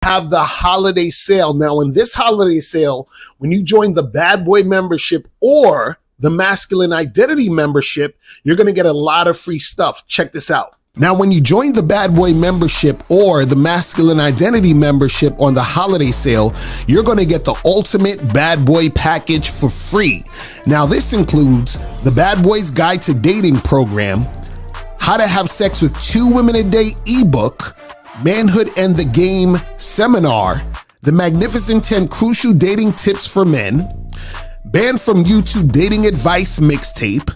have the holiday sale. Now, in this holiday sale, when you join the Bad Boy membership or the Masculine Identity membership, you're going to get a lot of free stuff. Check this out. Now, when you join the Bad Boy membership or the Masculine Identity membership on the holiday sale, you're going to get the ultimate Bad Boy package for free. Now, this includes the Bad Boys Guide to Dating program, How to Have Sex with 2 Women a Day ebook, Manhood and the Game seminar, the Magnificent 10 Crucial Dating Tips for Men, Banned from YouTube Dating Advice mixtape,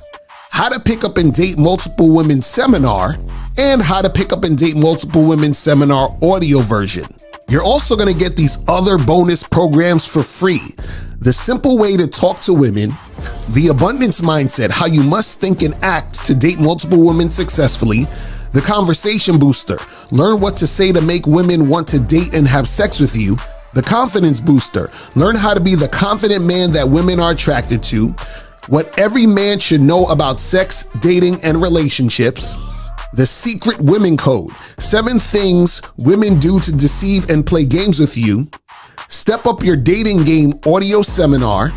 How to Pick Up and Date Multiple Women seminar, and How to Pick Up and Date Multiple Women seminar audio version. You're also going to get these other bonus programs for free. The Simple Way to Talk to Women, The Abundance Mindset, How You Must Think and Act to Date Multiple Women Successfully, The Conversation Booster, Learn What to Say to Make Women Want to Date and Have Sex with You, The Confidence Booster, Learn How to Be the Confident Man that Women are Attracted to, What Every Man Should Know About Sex, Dating, and Relationships, The Secret Women Code, 7 Things Women Do to Deceive and Play Games with You, Step Up Your Dating Game audio seminar,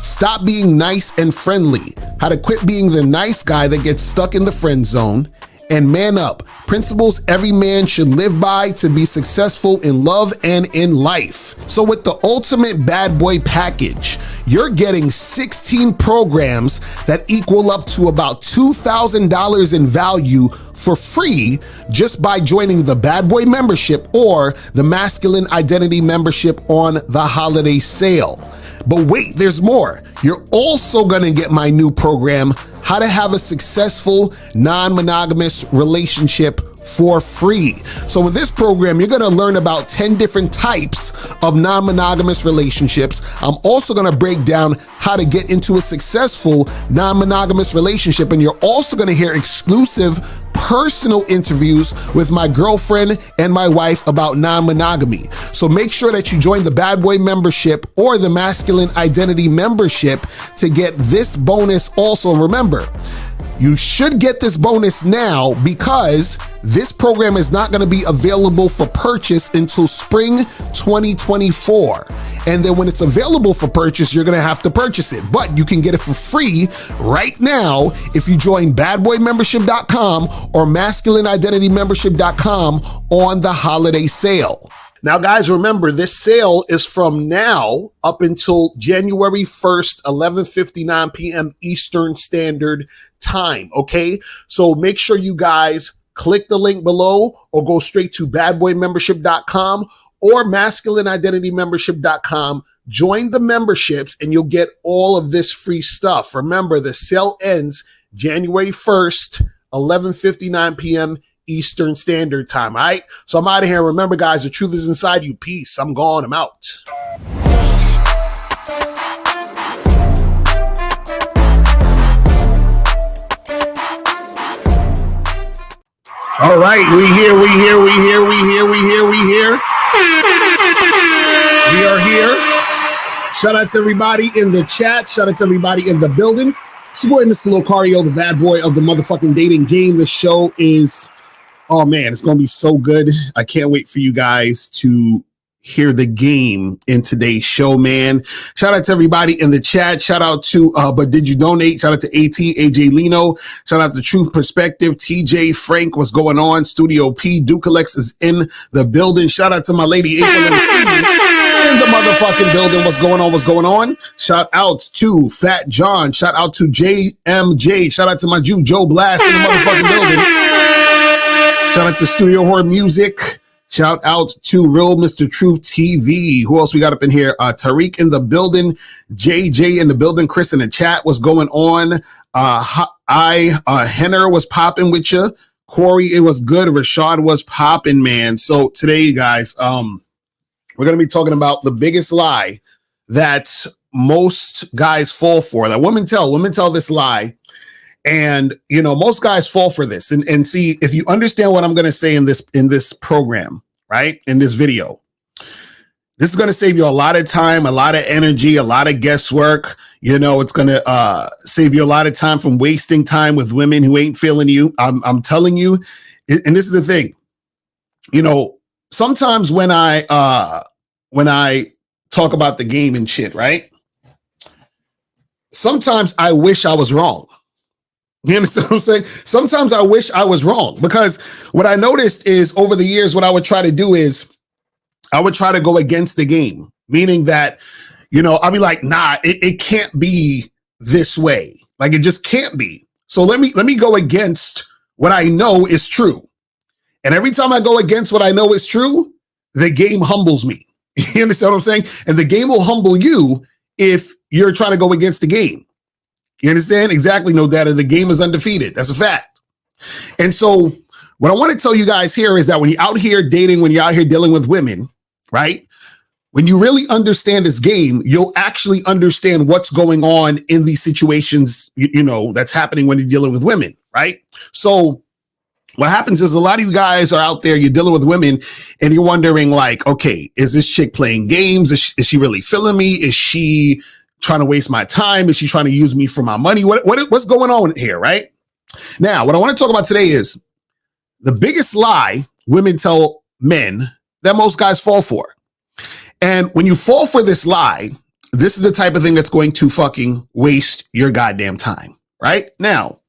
Stop Being Nice and Friendly, How to Quit Being the Nice Guy that Gets Stuck in the Friend Zone, and Man Up, Principles Every Man Should Live By to Be Successful in Love and in Life. So with the ultimate Bad Boy package, you're getting 16 programs that equal up to about $2,000 in value for free just by joining the Bad Boy membership or the Masculine Identity membership on the holiday sale. But wait, there's more. You're also going to get my new program, How to Have a Successful Non-Monogamous Relationship, for free. So in this program, you're going to learn about 10 different types of non-monogamous relationships. I'm also going to break down how to get into a successful non-monogamous relationship. And you're also going to hear exclusive personal interviews with my girlfriend and my wife about non-monogamy. So make sure that you join the Bad Boy membership or the Masculine Identity membership to get this bonus also. And remember, you should get this bonus now because this program is not going to be available for purchase until spring 2024. And then when it's available for purchase, you're going to have to purchase it. But you can get it for free right now if you join badboymembership.com or masculineidentitymembership.com on the holiday sale. Now, guys, remember, this sale is from now up until January 1st, 11:59 p.m. Eastern Standard Time, okay? So make sure you guys click the link below or go straight to badboymembership.com or masculineidentitymembership.com. Join the memberships and you'll get all of this free stuff. Remember, the sale ends January 1st, 11:59 p.m. Eastern Standard Time, all right? So I'm out of here. Remember, guys, the truth is inside you. Peace. I'm gone. I'm out. All right, we here. We are here. Shout out to everybody in the chat. Shout out to everybody in the building. It's your boy, Mr. Locario, the bad boy of the motherfucking dating game. The show is, oh man, it's going to be so good. I can't wait for you guys to hear the game in today's show, man. Shout out to everybody in the chat. Shout out to But Did You Donate? Shout out to AJ Lino. Shout out to Truth Perspective, TJ Frank. What's going on? Studio P. Dukalex is in the building. Shout out to my lady April MC in the motherfucking building. What's going on? What's going on? Shout out to Fat John. Shout out to JMJ. Shout out to my Jew Joe Blast in the motherfucking building. Shout out to Studio Horror Music. Shout out to Real Mr. Truth TV. Who else we got up in here? Tariq in the building. JJ in the building. Chris in the chat. What's going on? Henner was popping with you. Corey, it was good. Rashad was popping, man. So today, guys, we're going to be talking about the biggest lie that most guys fall for. That women tell this lie. And, you know, most guys fall for this. And see, if you understand what I'm going to say in this program, right, in this video, this is going to save you a lot of time, a lot of energy, a lot of guesswork. You know, it's going to save you a lot of time from wasting time with women who ain't feeling you. I'm telling you. And this is the thing, you know, sometimes when I talk about the game and shit, right? Sometimes I wish I was wrong. You understand what I'm saying? Sometimes I wish I was wrong, because what I noticed is over the years, what I would try to do is I would try to go against the game, meaning that, I'll be like, nah, it can't be this way. Like, it just can't be. So let me go against what I know is true. And every time I go against what I know is true, the game humbles me. You understand what I'm saying? And the game will humble you if you're trying to go against the game. You understand? Exactly, no data. The game is undefeated. That's a fact. And so what I want to tell you guys here is that when you're out here dating, when you're out here dealing with women, right? When you really understand this game, you'll actually understand what's going on in these situations, that's happening when you're dealing with women, right? So what happens is a lot of you guys are out there, you're dealing with women and you're wondering like, okay, is this chick playing games? Is she really feeling me? Is she trying to waste my time? Is she trying to use me for my money? What's going on here, right? Now, what I want to talk about today is the biggest lie women tell men that most guys fall for. And when you fall for this lie, this is the type of thing that's going to fucking waste your goddamn time, right? Now,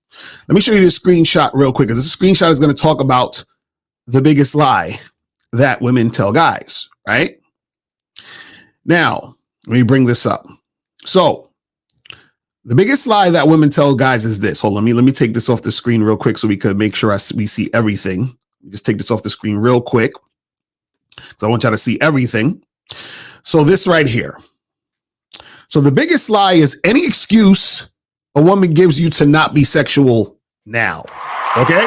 let me show you this screenshot real quick, because this screenshot is going to talk about the biggest lie that women tell guys, right? Now, let me bring this up. So, the biggest lie that women tell guys is this. Hold on, let me take this off the screen real quick so we could make sure we see everything. Just take this off the screen real quick, because I want y'all to see everything. So this right here. So the biggest lie is any excuse a woman gives you to not be sexual now. Okay?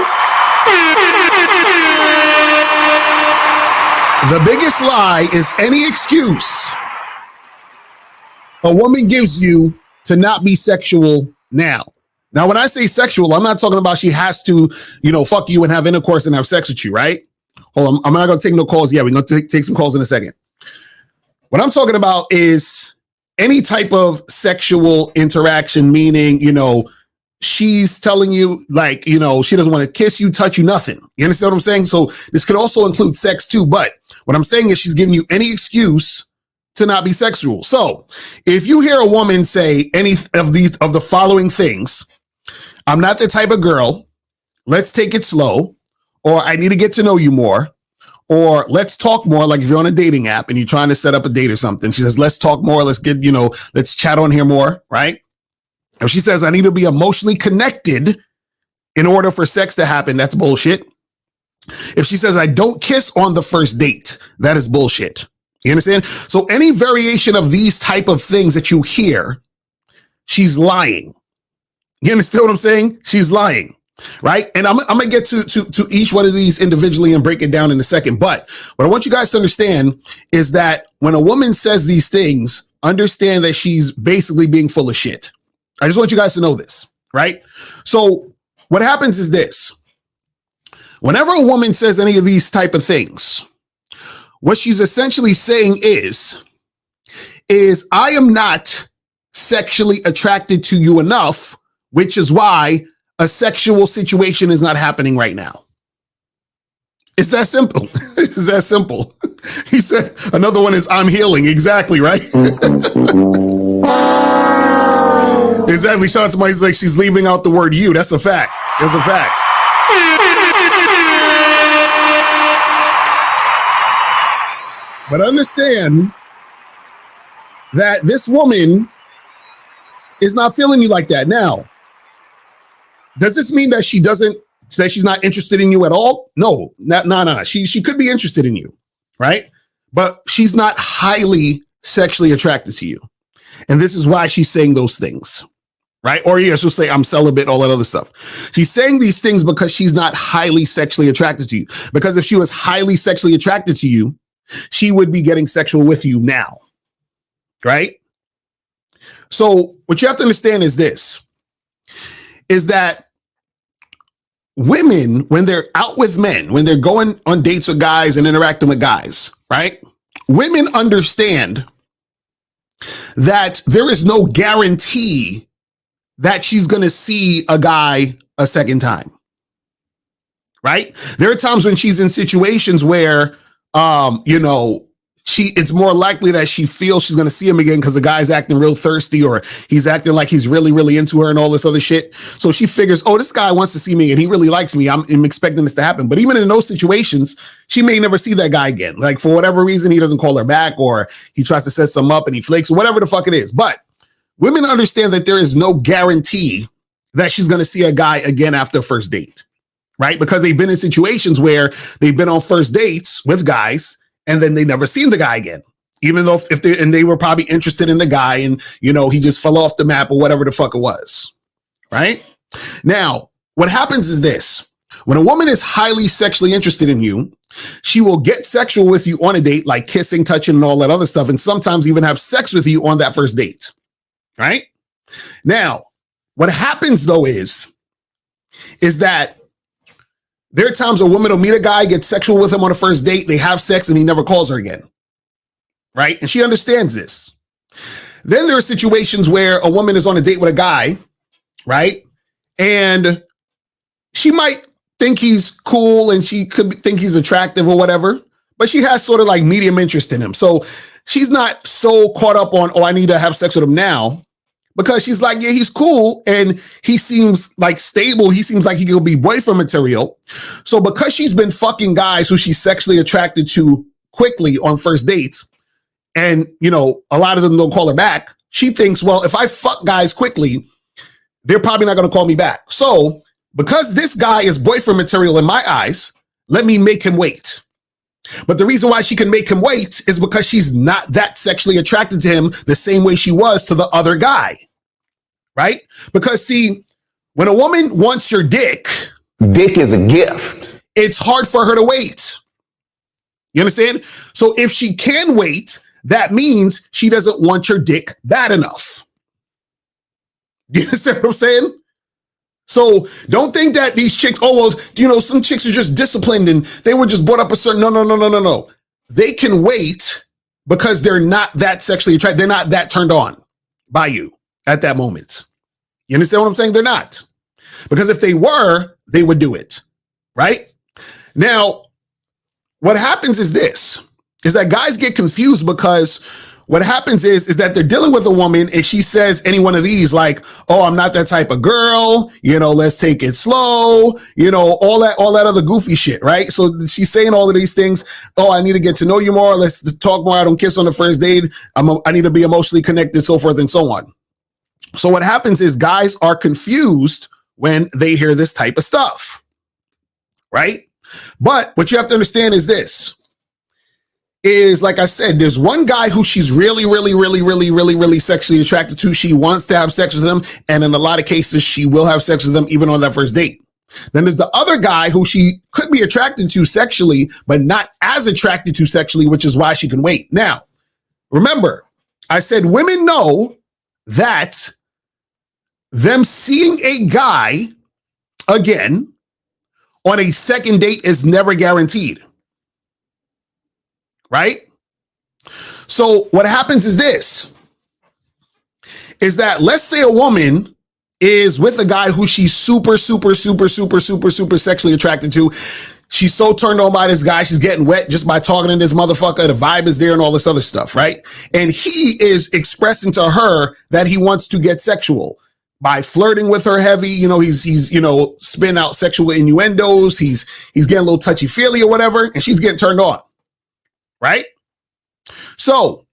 The biggest lie is any excuse a woman gives you to not be sexual now. Now, when I say sexual, I'm not talking about she has to, fuck you and have intercourse and have sex with you, right? Hold on, I'm not going to take no calls yet. We're going to take some calls in a second. What I'm talking about is any type of sexual interaction, meaning, she's telling you like, she doesn't want to kiss you, touch you, nothing. You understand what I'm saying? So this could also include sex too. But what I'm saying is she's giving you any excuse to not be sexual. So if you hear a woman say any of the following things, I'm not the type of girl, let's take it slow, or I need to get to know you more, or let's talk more, like if you're on a dating app and you're trying to set up a date or something, she says, let's talk more, let's get, let's chat on here more, right? If she says, I need to be emotionally connected in order for sex to happen, that's bullshit. If she says, I don't kiss on the first date, that is bullshit. You understand? So any variation of these type of things that you hear, she's lying. You understand what I'm saying? She's lying. Right. And I'm going to get to each one of these individually and break it down in a second. But what I want you guys to understand is that when a woman says these things, understand that she's basically being full of shit. I just want you guys to know this. Right. So what happens is this. Whenever a woman says any of these type of things, what she's essentially saying is I am not sexually attracted to you enough, which is why a sexual situation is not happening right now. It's that simple. It's that simple. He said, another one is I'm healing. Exactly, right? Exactly. Shout out to Mike's like she's leaving out the word you. That's a fact. That's a fact. But understand that this woman is not feeling you like that. Now, does this mean that she's not interested in you at all? No. She could be interested in you, right? But she's not highly sexually attracted to you. And this is why she's saying those things, right? Or yes, she'll say, I'm celibate, all that other stuff. She's saying these things because she's not highly sexually attracted to you. Because if she was highly sexually attracted to you, she would be getting sexual with you now, right? So what you have to understand is this, is that women, when they're out with men, when they're going on dates with guys and interacting with guys, right? Women understand that there is no guarantee that she's going to see a guy a second time, right? There are times when she's in situations where you know, it's more likely that she feels she's going to see him again because the guy's acting real thirsty or he's acting like he's really, really into her and all this other shit. So she figures, oh, this guy wants to see me and he really likes me. I'm expecting this to happen. But even in those situations, she may never see that guy again. Like for whatever reason, he doesn't call her back or he tries to set some up and he flakes or whatever the fuck it is. But women understand that there is no guarantee that she's going to see a guy again after a first date, right? Because they've been in situations where they've been on first dates with guys and then they never seen the guy again, even though they were probably interested in the guy and, you know, he just fell off the map or whatever the fuck it was, right? Now, what happens is this. When a woman is highly sexually interested in you, she will get sexual with you on a date, like kissing, touching, and all that other stuff, and sometimes even have sex with you on that first date, right? Now, what happens, though, is that there are times a woman will meet a guy, get sexual with him on a first date, they have sex, and he never calls her again, right? And she understands this. Then there are situations where a woman is on a date with a guy, right? And she might think he's cool and she could think he's attractive or whatever, but she has sort of like medium interest in him. So she's not so caught up on, oh, I need to have sex with him now. Because she's like, yeah, he's cool and he seems like stable. He seems like he could be boyfriend material. So because she's been fucking guys who she's sexually attracted to quickly on first dates, and, you know, a lot of them don't call her back, she thinks, well, if I fuck guys quickly, they're probably not going to call me back. So because this guy is boyfriend material in my eyes, let me make him wait. But the reason why she can make him wait is because she's not that sexually attracted to him the same way she was to the other guy. Right? Because see, when a woman wants your dick is a gift. It's hard for her to wait. You understand? So if she can wait, that means she doesn't want your dick bad enough. Do you understand what I'm saying? So don't think that these chicks, oh, well, you know, some chicks are just disciplined and they were just brought up a certain, no. They can wait because they're not that sexually attracted. They're not that turned on by you at that moment. You understand what I'm saying? They're not. Because if they were, they would do it, right? Now, what happens is this, is that guys get confused because what happens is that they're dealing with a woman and she says any one of these like, oh, I'm not that type of girl, you know, let's take it slow, you know, all that other goofy shit, right? So she's saying all of these things. Oh, I need to get to know you more. Let's talk more. I don't kiss on the first date. I need to be emotionally connected, so forth and so on. So what happens is guys are confused when they hear this type of stuff, right? But what you have to understand is this, is like I said, there's one guy who she's really sexually attracted to. She wants to have sex with him. And in a lot of cases, she will have sex with him even on that first date. Then there's the other guy who she could be attracted to sexually, but not as attracted to sexually, which is why she can wait. Now, remember, I said women know that them seeing a guy again on a second date is never guaranteed, right? So what happens is this, is that let's say a woman is with a guy who she's super sexually attracted to. She's so turned on by this guy. She's getting wet just by talking to this motherfucker. The vibe is there and all this other stuff, right? And he is expressing to her that he wants to get sexual by flirting with her heavy. You know, he's you know, spitting out sexual innuendos. He's getting a little touchy-feely or whatever, and she's getting turned on, right? So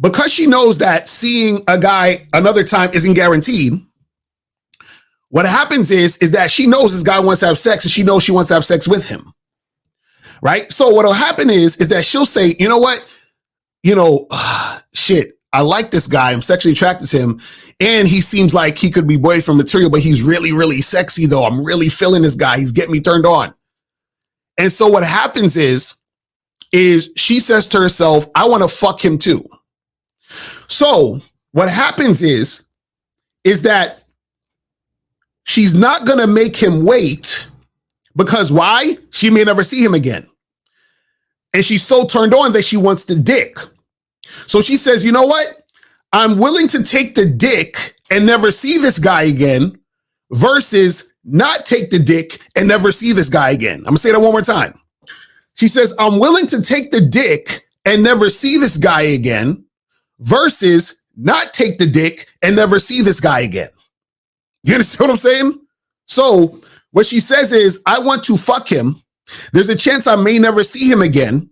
because she knows that seeing a guy another time isn't guaranteed, what happens is that she knows this guy wants to have sex and she knows she wants to have sex with him, right? So what'll happen is that she'll say, you know what? You know, shit, I like this guy. I'm sexually attracted to him. And he seems like he could be boyfriend material, but he's really sexy though. I'm really feeling this guy. He's getting me turned on. And so what happens is she says to herself, I want to fuck him too. So what happens is that she's not going to make him wait because why? She may never see him again. And she's so turned on that she wants the dick. So she says, you know what? I'm willing to take the dick and never see this guy again versus not take the dick and never see this guy again. I'm going to say that one more time. She says, I'm willing to take the dick and never see this guy again versus not take the dick and never see this guy again. You understand what I'm saying? So what she says is, I want to fuck him. There's a chance I may never see him again,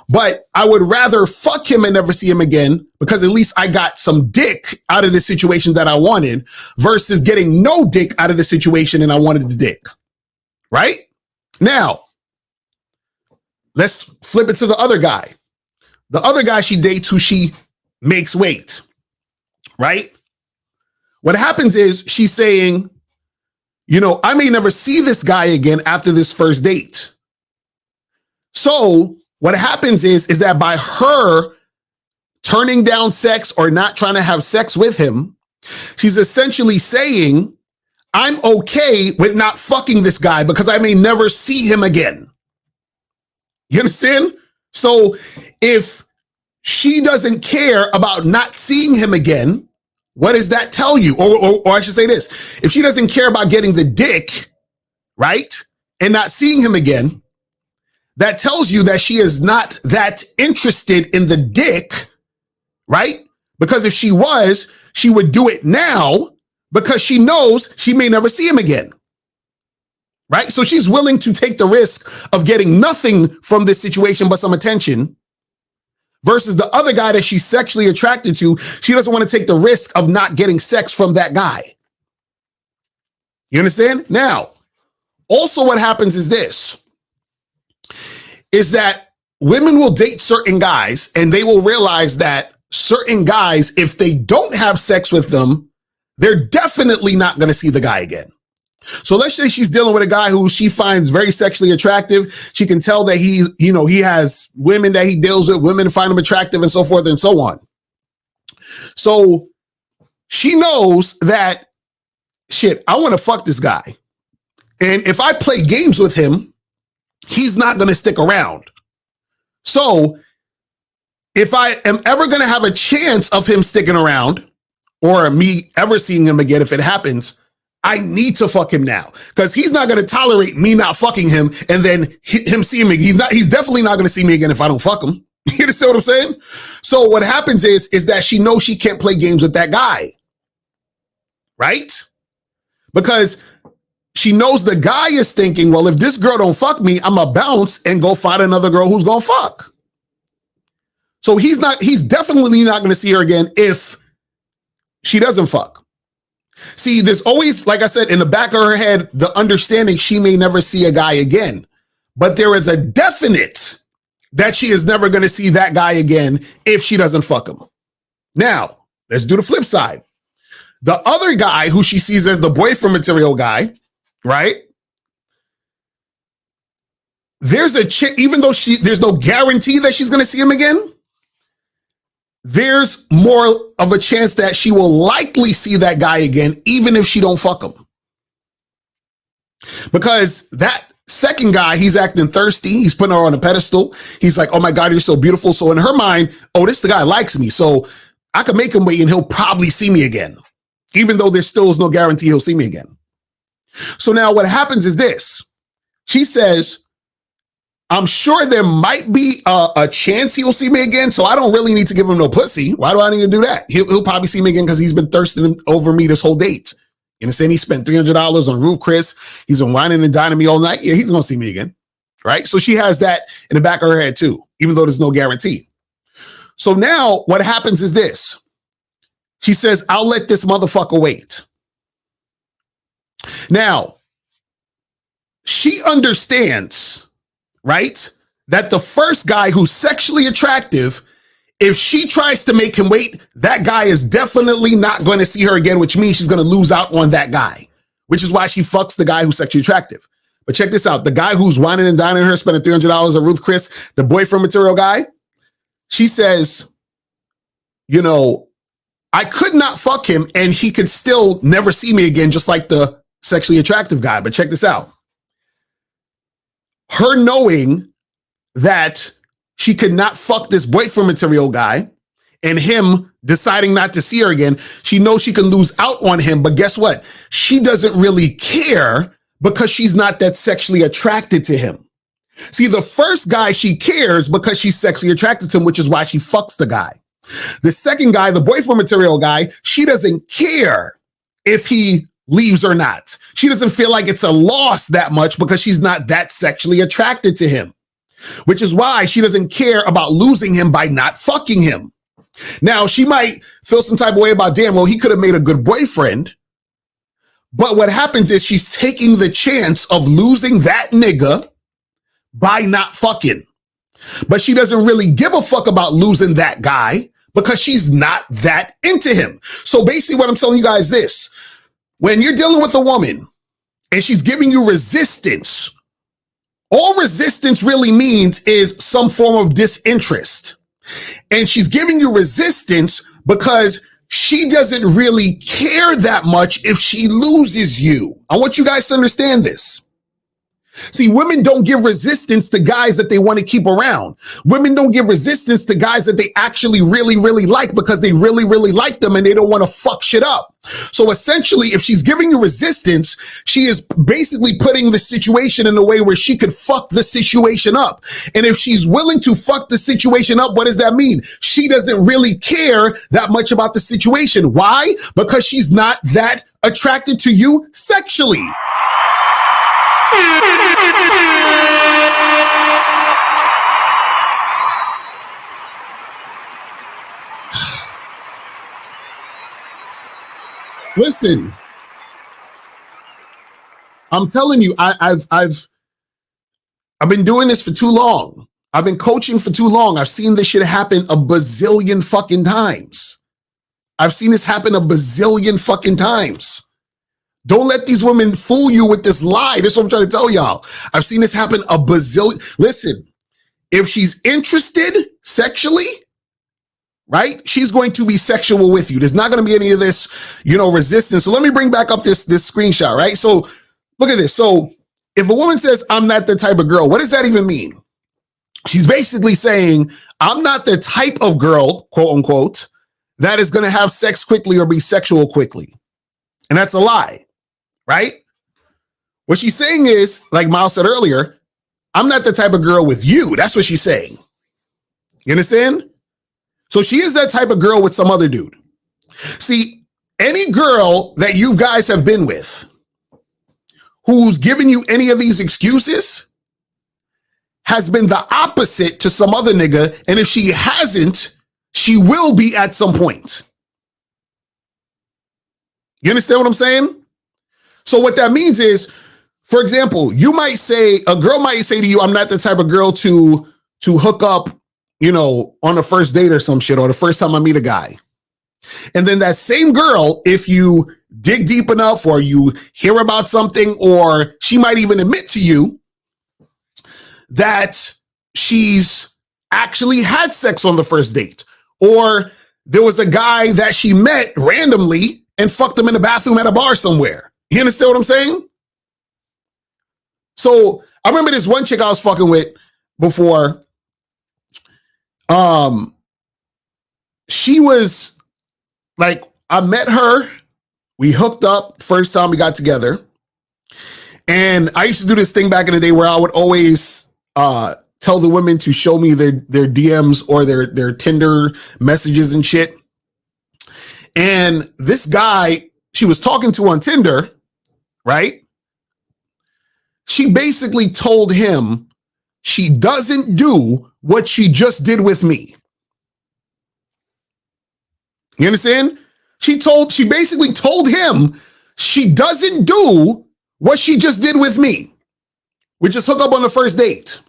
but I would rather fuck him and never see him again because at least I got some dick out of the situation that I wanted versus getting no dick out of the situation and I wanted the dick. Right? Now, let's flip it to the other guy. The other guy she dates who she makes wait. Right? What happens is she's saying, you know, I may never see this guy again after this first date. So what happens is that by her turning down sex or not trying to have sex with him, she's essentially saying, I'm okay with not fucking this guy because I may never see him again. You understand? So if she doesn't care about not seeing him again, what does that tell you? Or I should say this, if she doesn't care about getting the dick, right, and not seeing him again, that tells you that she is not that interested in the dick, right? Because if she was, she would do it now because she knows she may never see him again, right? So she's willing to take the risk of getting nothing from this situation but some attention versus the other guy that she's sexually attracted to. She doesn't want to take the risk of not getting sex from that guy. You understand? Now, also what happens is this, is that women will date certain guys and they will realize that certain guys, if they don't have sex with them, they're definitely not going to see the guy again. So let's say she's dealing with a guy who she finds very sexually attractive. She can tell that he has women that he deals with, women find him attractive and so forth and so on. So she knows that, shit, I want to fuck this guy. And if I play games with him, he's not going to stick around. So if I am ever going to have a chance of him sticking around or me ever seeing him again, if it happens, I need to fuck him now because he's not going to tolerate me not fucking him and then him seeing me. He's definitely not going to see me again if I don't fuck him. You understand what I'm saying? So what happens is that she knows she can't play games with that guy. Right? Because she knows the guy is thinking, well, if this girl don't fuck me, I'm gonna bounce and go find another girl who's gonna fuck. So he's definitely not gonna see her again if she doesn't fuck. See, there's always, like I said, in the back of her head, the understanding she may never see a guy again. But there is a definite that she is never going to see that guy again if she doesn't fuck him. Now, let's do the flip side. The other guy who she sees as the boyfriend material guy, right? There's a chick, even though there's no guarantee that she's going to see him again, there's more of a chance that she will likely see that guy again, even if she don't fuck him. Because that second guy, he's acting thirsty. He's putting her on a pedestal. He's like, oh my God, you're so beautiful. So in her mind, oh, this the guy likes me. So I can make him wait and he'll probably see me again, even though there still is no guarantee he'll see me again. So now what happens is this. She says, I'm sure there might be a chance he'll see me again, so I don't really need to give him no pussy. Why do I need to do that? He'll probably see me again because he's been thirsting over me this whole date. You understand? He spent $300 on Ruth Chris. He's been whining and dining me all night. Yeah, he's going to see me again, right? So she has that in the back of her head too, even though there's no guarantee. So now what happens is this. She says, I'll let this motherfucker wait. Now, she understands, right, that the first guy who's sexually attractive, if she tries to make him wait, that guy is definitely not going to see her again, which means she's going to lose out on that guy, which is why she fucks the guy who's sexually attractive. But check this out. The guy who's whining and dining her, spending $300 on Ruth Chris, the boyfriend material guy, she says, you know, I could not fuck him and he could still never see me again, just like the sexually attractive guy. But check this out. Her knowing that she could not fuck this boyfriend material guy and him deciding not to see her again, she knows she can lose out on him. But guess what? She doesn't really care because she's not that sexually attracted to him. See, the first guy, she cares because she's sexually attracted to him, which is why she fucks the guy. The second guy, the boyfriend material guy, she doesn't care if he leaves or not. She doesn't feel like it's a loss that much because she's not that sexually attracted to him, which is why she doesn't care about losing him by not fucking him. Now, she might feel some type of way about, damn, well, he could have made a good boyfriend. But what happens is she's taking the chance of losing that nigga by not fucking. But she doesn't really give a fuck about losing that guy because she's not that into him. So basically what I'm telling you guys is this. When you're dealing with a woman and she's giving you resistance, all resistance really means is some form of disinterest. And she's giving you resistance because she doesn't really care that much if she loses you. I want you guys to understand this. See, women don't give resistance to guys that they want to keep around. Women don't give resistance to guys that they actually really, really like because they really, really like them and they don't want to fuck shit up. So essentially, if she's giving you resistance, she is basically putting the situation in a way where she could fuck the situation up. And if she's willing to fuck the situation up, what does that mean? She doesn't really care that much about the situation. Why? Because she's not that attracted to you sexually. Listen, I'm telling you, I've been doing this for too long. I've been coaching for too long. I've seen this shit happen a bazillion fucking times. I've seen this happen a bazillion fucking times. Don't let these women fool you with this lie. This is what I'm trying to tell y'all. I've seen this happen a bazillion. Listen, if she's interested sexually, right, she's going to be sexual with you. There's not going to be any of this, resistance. So let me bring back up this screenshot, right? So look at this. So if a woman says, I'm not the type of girl, what does that even mean? She's basically saying, I'm not the type of girl, quote unquote, that is going to have sex quickly or be sexual quickly. And that's a lie. Right? What she's saying is, like Miles said earlier, I'm not the type of girl with you. That's what she's saying. You understand? So she is that type of girl with some other dude. See, any girl that you guys have been with who's giving you any of these excuses has been the opposite to some other nigga. And if she hasn't, she will be at some point. You understand what I'm saying? So what that means is, for example, a girl might say to you, I'm not the type of girl to hook up, on a first date or some shit, or the first time I meet a guy. And then that same girl, if you dig deep enough or you hear about something, or she might even admit to you that she's actually had sex on the first date, or there was a guy that she met randomly and fucked him in the bathroom at a bar somewhere. You understand what I'm saying? So I remember this one chick I was fucking with before. She was like, I met her. We hooked up first time we got together. And I used to do this thing back in the day where I would always tell the women to show me their DMs or their Tinder messages and shit. And this guy she was talking to on Tinder, right? She basically told him she doesn't do what she just did with me. You understand? She basically told him she doesn't do what she just did with me, which is hook up on the first date.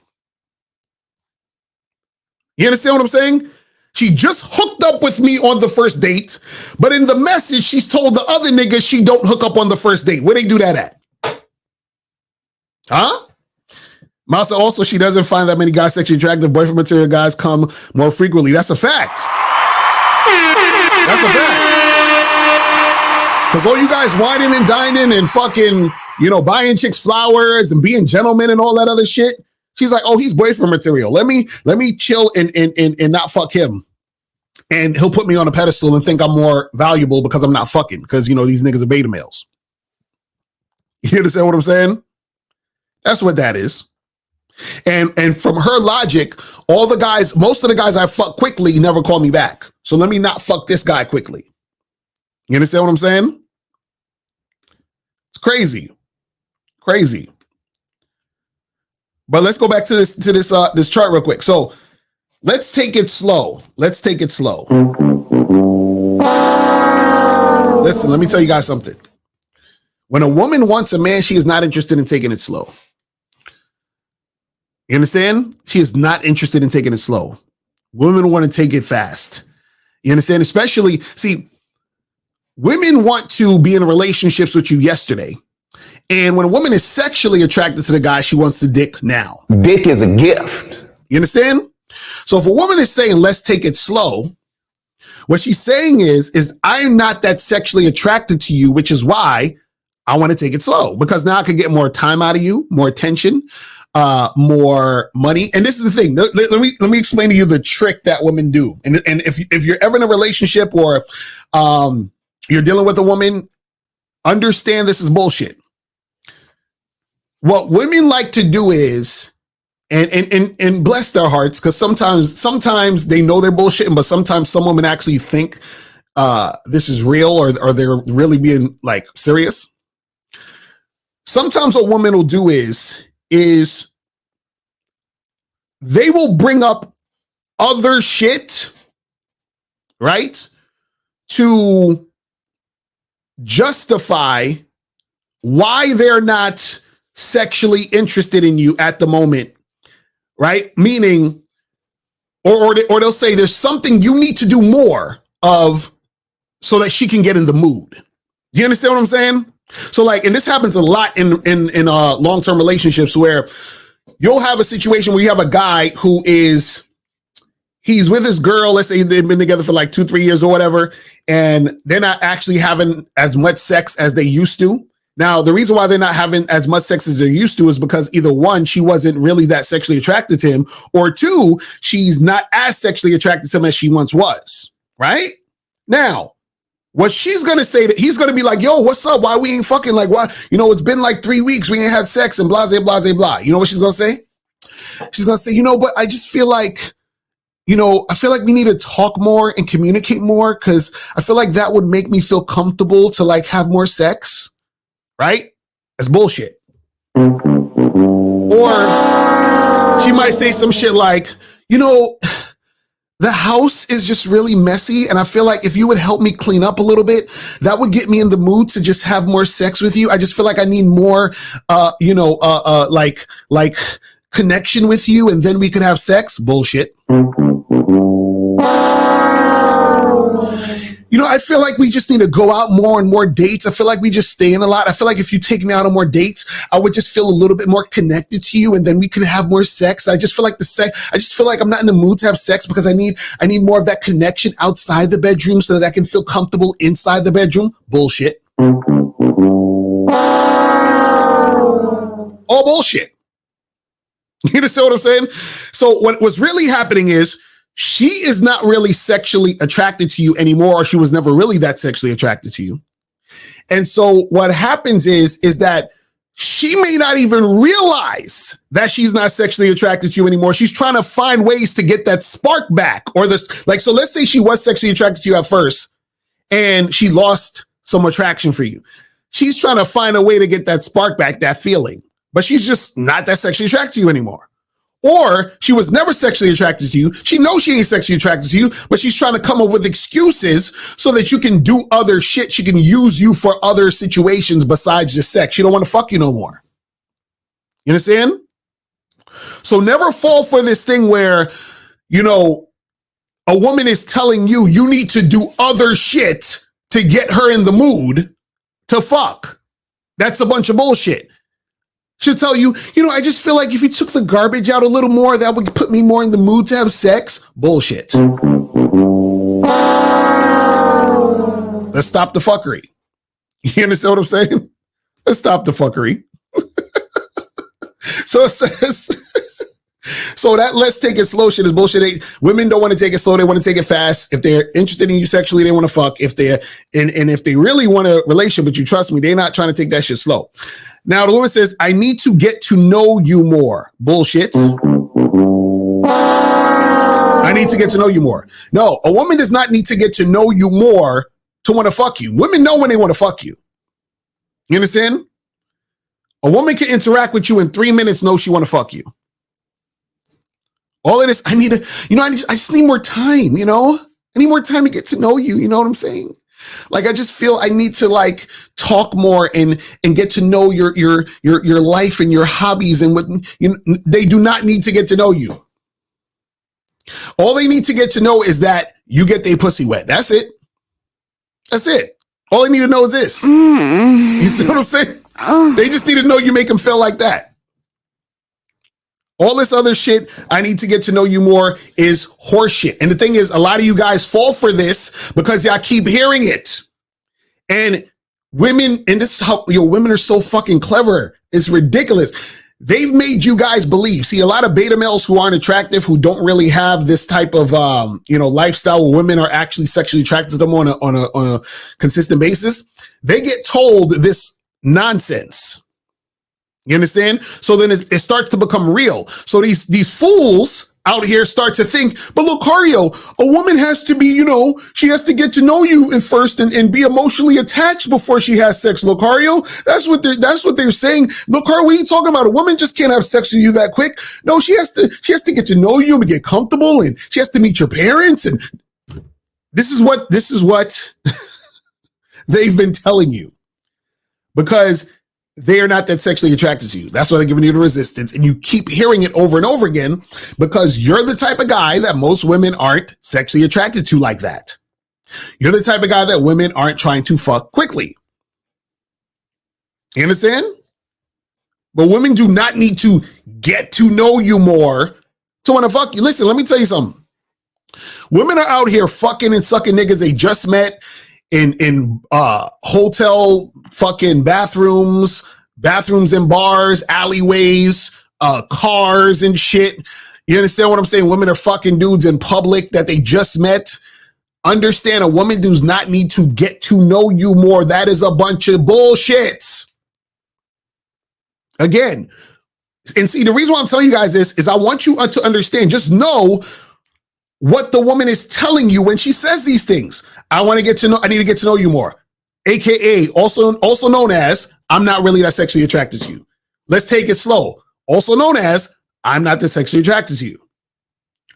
You understand what I'm saying? She just hooked up with me on the first date, but in the message, she's told the other niggas she don't hook up on the first date. Where they do that at? Huh? Masa, also, she doesn't find that many guys sexually attractive. Boyfriend material guys come more frequently. That's a fact. That's a fact. Because all you guys whining and dining and fucking, buying chicks flowers and being gentlemen and all that other shit. She's like, oh, he's boyfriend material. Let me chill and not fuck him. And he'll put me on a pedestal and think I'm more valuable because I'm not fucking. Because, these niggas are beta males. You understand what I'm saying? That's what that is. And from her logic, most of the guys I fuck quickly never call me back. So let me not fuck this guy quickly. You understand what I'm saying? It's crazy. Crazy. But let's go back to this chart real quick. So let's take it slow. Listen, let me tell you guys something. When a woman wants a man, she is not interested in taking it slow. You understand? She is not interested in taking it slow. Women want to take it fast. You understand? Especially, see, women want to be in relationships with you yesterday. And when a woman is sexually attracted to the guy, she wants the dick now. Dick is a gift. You understand? So if a woman is saying, let's take it slow, what she's saying is I'm not that sexually attracted to you, which is why I want to take it slow, because now I can get more time out of you, more attention, more money. And this is the thing. Let me explain to you the trick that women do. And if you're ever in a relationship or you're dealing with a woman, understand this is bullshit. What women like to do is, and bless their hearts, because sometimes they know they're bullshitting, but sometimes some women actually think this is real or they're really being like serious. Sometimes what women will do is they will bring up other shit, right, to justify why they're not sexually interested in you at the moment, right? Meaning, or they'll say there's something you need to do more of so that she can get in the mood. Do you understand what I'm saying? So like, and this happens a lot in long-term relationships where you'll have a situation where you have a guy who he's with his girl, let's say they've been together for like 2-3 years or whatever, and they're not actually having as much sex as they used to. Now, the reason why they're not having as much sex as they used to is because either one, she wasn't really that sexually attracted to him, or two, she's not as sexually attracted to him as she once was, right? Now, what she's going to say, that he's going to be like, yo, what's up? Why we ain't fucking? Like, why? You know, it's been like 3 weeks. We ain't had sex and blah, blah, blah, blah. You know what she's going to say? She's going to say, but I just feel like, I feel like we need to talk more and communicate more, because I feel like that would make me feel comfortable to like have more sex. Right? That's bullshit. Or she might say some shit like, the house is just really messy, and I feel like if you would help me clean up a little bit, that would get me in the mood to just have more sex with you. I just feel like I need more, like connection with you, and then we could have sex. Bullshit. I feel like we just need to go out more and more dates. I feel like we just stay in a lot. I feel like if you take me out on more dates, I would just feel a little bit more connected to you, and then we can have more sex. I just feel like I'm not in the mood to have sex because I need more of that connection outside the bedroom so that I can feel comfortable inside the bedroom. Bullshit. All bullshit. You understand what I'm saying? So what's really happening is she is not really sexually attracted to you anymore, or she was never really that sexually attracted to you. And so what happens is that she may not even realize that she's not sexually attracted to you anymore. She's trying to find ways to get that spark back, or so let's say she was sexually attracted to you at first and she lost some attraction for you. She's trying to find a way to get that spark back, that feeling, but she's just not that sexually attracted to you anymore. Or she was never sexually attracted to you. She knows she ain't sexually attracted to you, but she's trying to come up with excuses so that you can do other shit. She can use you for other situations besides just sex. She don't want to fuck you no more. You understand? So never fall for this thing where, a woman is telling you need to do other shit to get her in the mood to fuck. That's a bunch of bullshit. She'll tell you, I just feel like if you took the garbage out a little more, that would put me more in the mood to have sex. Bullshit. Let's stop the fuckery. You understand what I'm saying? Let's stop the fuckery. So it says, so that let's take it slow shit is bullshit. Women don't want to take it slow. They want to take it fast. If they're interested in you sexually, they want to fuck. If they're, and if they really want a relationship with you, trust me, they're not trying to take that shit slow. Now the woman says, I need to get to know you more. Bullshit. I need to get to know you more. No, a woman does not need to get to know you more to want to fuck you. Women know when they want to fuck you. You understand? A woman can interact with you in 3 minutes, know she want to fuck you. All it is, I just need more time, I need more time to get to know you. You know what I'm saying? Like, I just feel I need to like talk more and get to know your life and your hobbies and what they do not need to get to know you. All they need to get to know is that you get their pussy wet. That's it. That's it. All they need to know is this. You see what I'm saying? They just need to know you make them feel like that. All this other shit, I need to get to know you more, is horseshit. And the thing is, a lot of you guys fall for this because y'all keep hearing it. And women, and this is how, women are so fucking clever. It's ridiculous. They've made you guys believe. See, a lot of beta males who aren't attractive, who don't really have this type of, lifestyle where women are actually sexually attracted to them on a consistent basis. They get told this nonsense. You understand? So then it starts to become real. So these fools out here start to think, but Lucario, a woman has to be, she has to get to know you first and be emotionally attached before she has sex, Lucario. That's what they're saying. Lucario, what are you talking about? A woman just can't have sex with you that quick. No, she has to get to know you and get comfortable, and she has to meet your parents. And this is what they've been telling you, because they are not that sexually attracted to you. That's why they're giving you the resistance. And you keep hearing it over and over again because you're the type of guy that most women aren't sexually attracted to like that. You're the type of guy that women aren't trying to fuck quickly. You understand? But women do not need to get to know you more to want to fuck you. Listen, let me tell you something. Women are out here fucking and sucking niggas they just met in hotel fucking bathrooms in bars, alleyways, cars and shit. You understand what I'm saying? Women are fucking dudes in public that they just met. Understand, a woman does not need to get to know you more. That is a bunch of bullshit. Again, and see, the reason why I'm telling you guys this is I want you to understand, just know what the woman is telling you when she says these things. I need to get to know you more. AKA, also known as, I'm not really that sexually attracted to you. Let's take it slow. Also known as, I'm not that sexually attracted to you.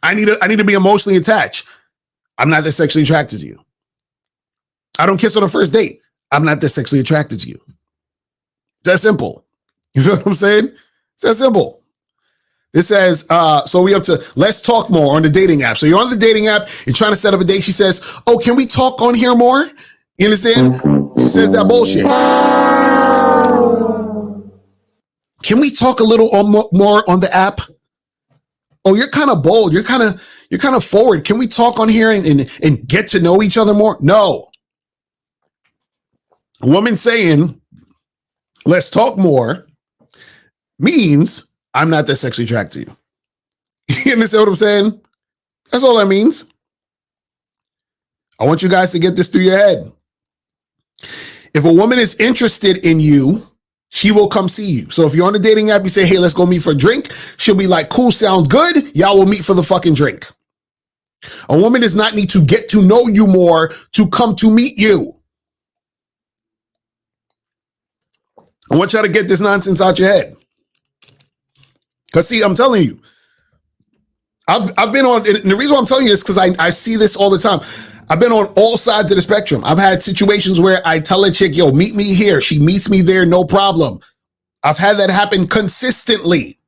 I need to be emotionally attached. I'm not that sexually attracted to you. I don't kiss on a first date. I'm not that sexually attracted to you. That's simple. You know what I'm saying? It's that simple. It says, so we up to let's talk more on the dating app. So you're on the dating app, you're trying to set up a date. She says, oh, can we talk on here more? You understand? She says that bullshit. Can we talk a little more on the app? Oh, you're kind of bold. You're kind of forward. Can we talk on here and get to know each other more? No. A woman saying, let's talk more means I'm not that sexually attracted to you. You understand what I'm saying? That's all that means. I want you guys to get this through your head. If a woman is interested in you, she will come see you. So if you're on the dating app, you say, hey, let's go meet for a drink. She'll be like, cool, sounds good. Y'all will meet for the fucking drink. A woman does not need to get to know you more to come to meet you. I want y'all to get this nonsense out your head. Because see, I'm telling you, I've been on, and the reason why I'm telling you this is because I see this all the time. I've been on all sides of the spectrum. I've had situations where I tell a chick, yo, meet me here. She meets me there, no problem. I've had that happen consistently.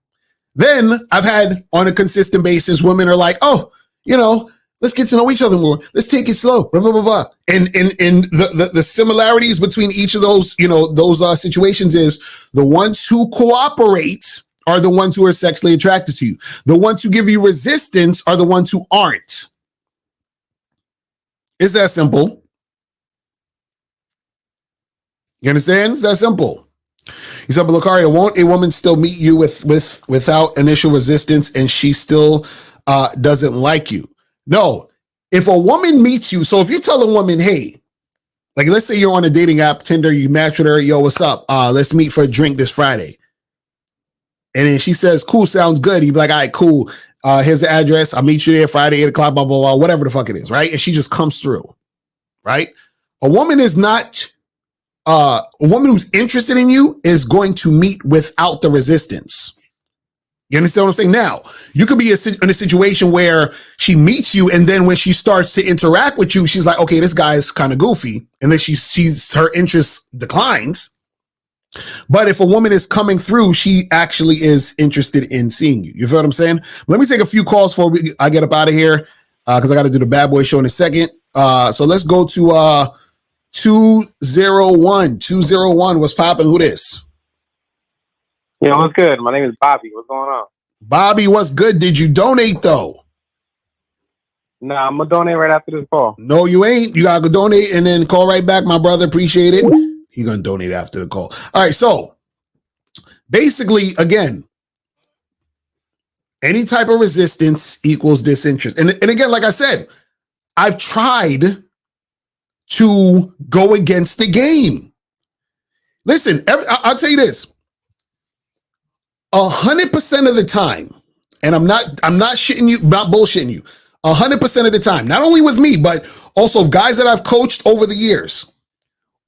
Then I've had on a consistent basis, women are like, oh, let's get to know each other more. Let's take it slow, blah, blah, blah, blah. And the similarities between each of those, those situations is the ones who cooperate are the ones who are sexually attracted to you. The ones who give you resistance are the ones who aren't. It's that simple. You understand? It's that simple. He said, but Lucario, won't a woman still meet you without initial resistance and she still doesn't like you? No. If a woman meets you, so if you tell a woman, hey, Like, let's say you're on a dating app, Tinder, you match with her. Yo, what's up? Let's meet for a drink this Friday. And then she says, cool, sounds good. You'd be like, all right, cool. Here's the address. I'll meet you there Friday, 8 o'clock, blah, blah, blah, whatever the fuck it is, right? And she just comes through, right? A woman is not, a woman who's interested in you is going to meet without the resistance. You understand what I'm saying? Now, you could be in a situation where she meets you, and then when she starts to interact with you, she's like, okay, this guy is kind of goofy. And then she sees her interest declines. But if a woman is coming through, she actually is interested in seeing you. You feel what I'm saying? Let me take a few calls before I get up out of here, because I got to do the bad boy show in a second. So let's go to 201. 201, what's popping? Who this? Yeah, what's good? My name is Bobby. What's going on? Bobby, what's good? Did you donate, though? Nah, I'm going to donate right after this call. No, you ain't. You got to go donate and then call right back, my brother. Appreciate it. He's going to donate after the call. All right, so basically, again, any type of resistance equals disinterest. And again, like I said, I've tried to go against the game. Listen, I'll tell you this. 100% of the time, and I'm not shitting you, not bullshitting you. 100% of the time, not only with me, but also guys that I've coached over the years.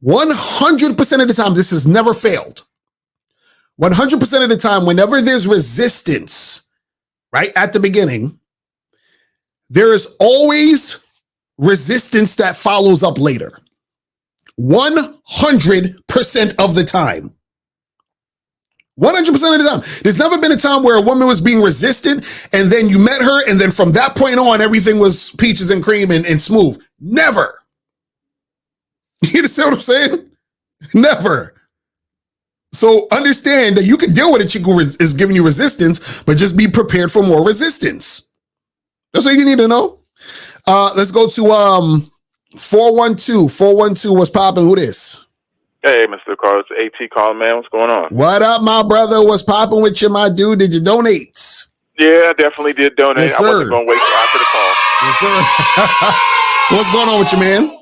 100% of the time, this has never failed. 100% of the time, whenever there's resistance, right at the beginning, there is always resistance that follows up later. 100% of the time. 100% of the time. There's never been a time where a woman was being resistant and then you met her and then from that point on, everything was peaches and cream and smooth. Never. You understand what I'm saying? Never. So understand that you can deal with a chick who is giving you resistance, but just be prepared for more resistance. That's what you need to know. Let's go to 412. 412, what's popping? Who this? Hey, Mr. Carlos, AT calling, man. What's going on? What up, my brother? What's popping with you, my dude? Did you donate? Yeah, I definitely did donate. Yes, I wasn't going to wait till after the call. Yes, sir. So what's going on with you, man?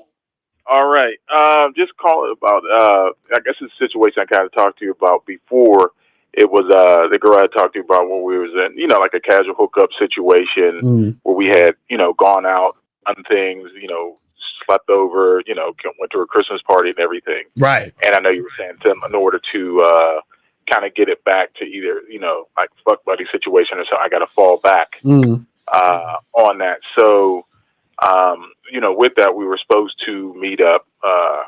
All right. Just calling about, I guess it's a situation I kind of talked to you about before. It was the girl I talked to you about when we was in, like a casual hookup situation where we had, gone out on things, slept over, went to a Christmas party and everything. Right. And I know you were saying in order to kind of get it back to either, like fuck buddy situation or so, I got to fall back on that. So, with that, we were supposed to meet up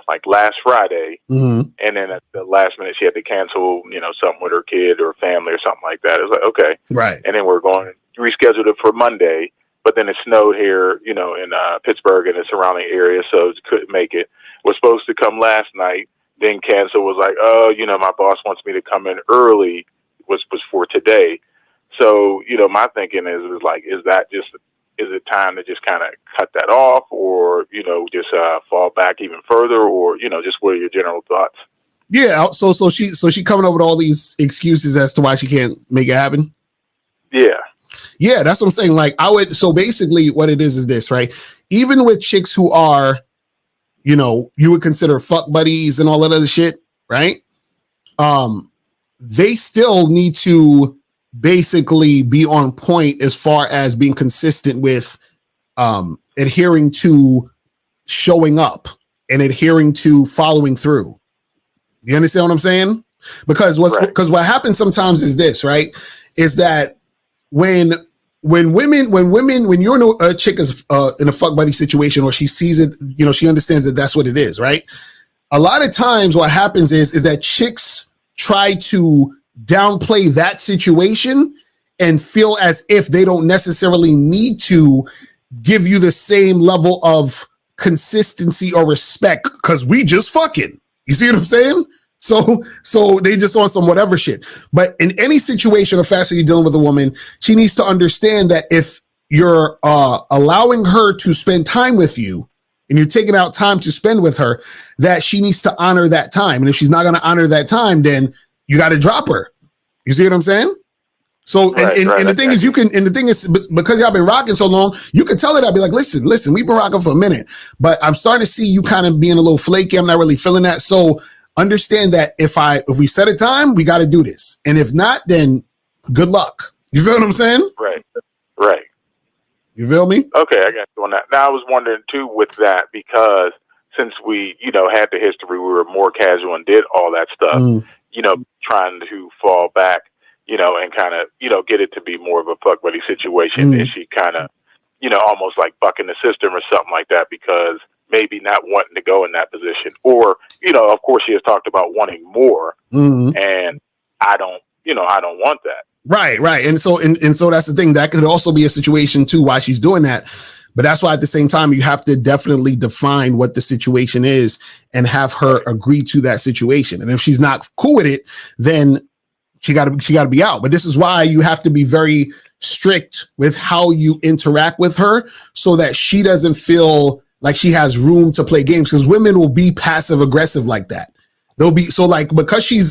like last Friday. And then at the last minute, she had to cancel, something with her kid or family or something like that. It was like, okay. Right. And then we're going to reschedule it for Monday. But then it snowed here, in Pittsburgh and the surrounding area, so it couldn't make it. Was supposed to come last night, then cancel. Was like, oh, my boss wants me to come in early. Was for today. So, my thinking is it time to just kind of cut that off, or just fall back even further, or just what are your general thoughts? Yeah. So she coming up with all these excuses as to why she can't make it happen. Yeah. Yeah, that's what I'm saying. Like so basically what it is this, right? Even with chicks who are, you would consider fuck buddies and all that other shit, right? They still need to basically be on point as far as being consistent with adhering to showing up and adhering to following through. You understand what I'm saying? Because what happens sometimes is this, right? Is that when you're in a chick is in a fuck buddy situation, or she sees it, she understands that that's what it is, right? A lot of times what happens is that chicks try to downplay that situation and feel as if they don't necessarily need to give you the same level of consistency or respect because we just fucking. You see what I'm saying? So they just on some whatever shit. But in any situation or facet you're dealing with a woman, she needs to understand that if you're allowing her to spend time with you and you're taking out time to spend with her, that she needs to honor that time. And if she's not going to honor that time, then you got to drop her. You see what I'm saying? So, and the thing is, because y'all been rocking so long, you can tell her that, be like, listen, we've been rocking for a minute, but I'm starting to see you kind of being a little flaky. I'm not really feeling that. So understand that if we set a time, we got to do this. And if not, then good luck. You feel what I'm saying? Right. You feel me? Okay, I got you on that. Now I was wondering too with that, because since we, had the history, we were more casual and did all that stuff, trying to fall back, and kind of, get it to be more of a fuck buddy situation. Is she kind of, almost like bucking the system or something like that, because maybe not wanting to go in that position, or, of course she has talked about wanting more, and I don't want that. Right. And so that's the thing. That could also be a situation too, why she's doing that. But that's why at the same time, you have to definitely define what the situation is and have her agree to that situation. And if she's not cool with it, then she got to be out. But this is why you have to be very strict with how you interact with her, so that she doesn't feel like she has room to play games, because women will be passive aggressive like that. They'll be so like, because she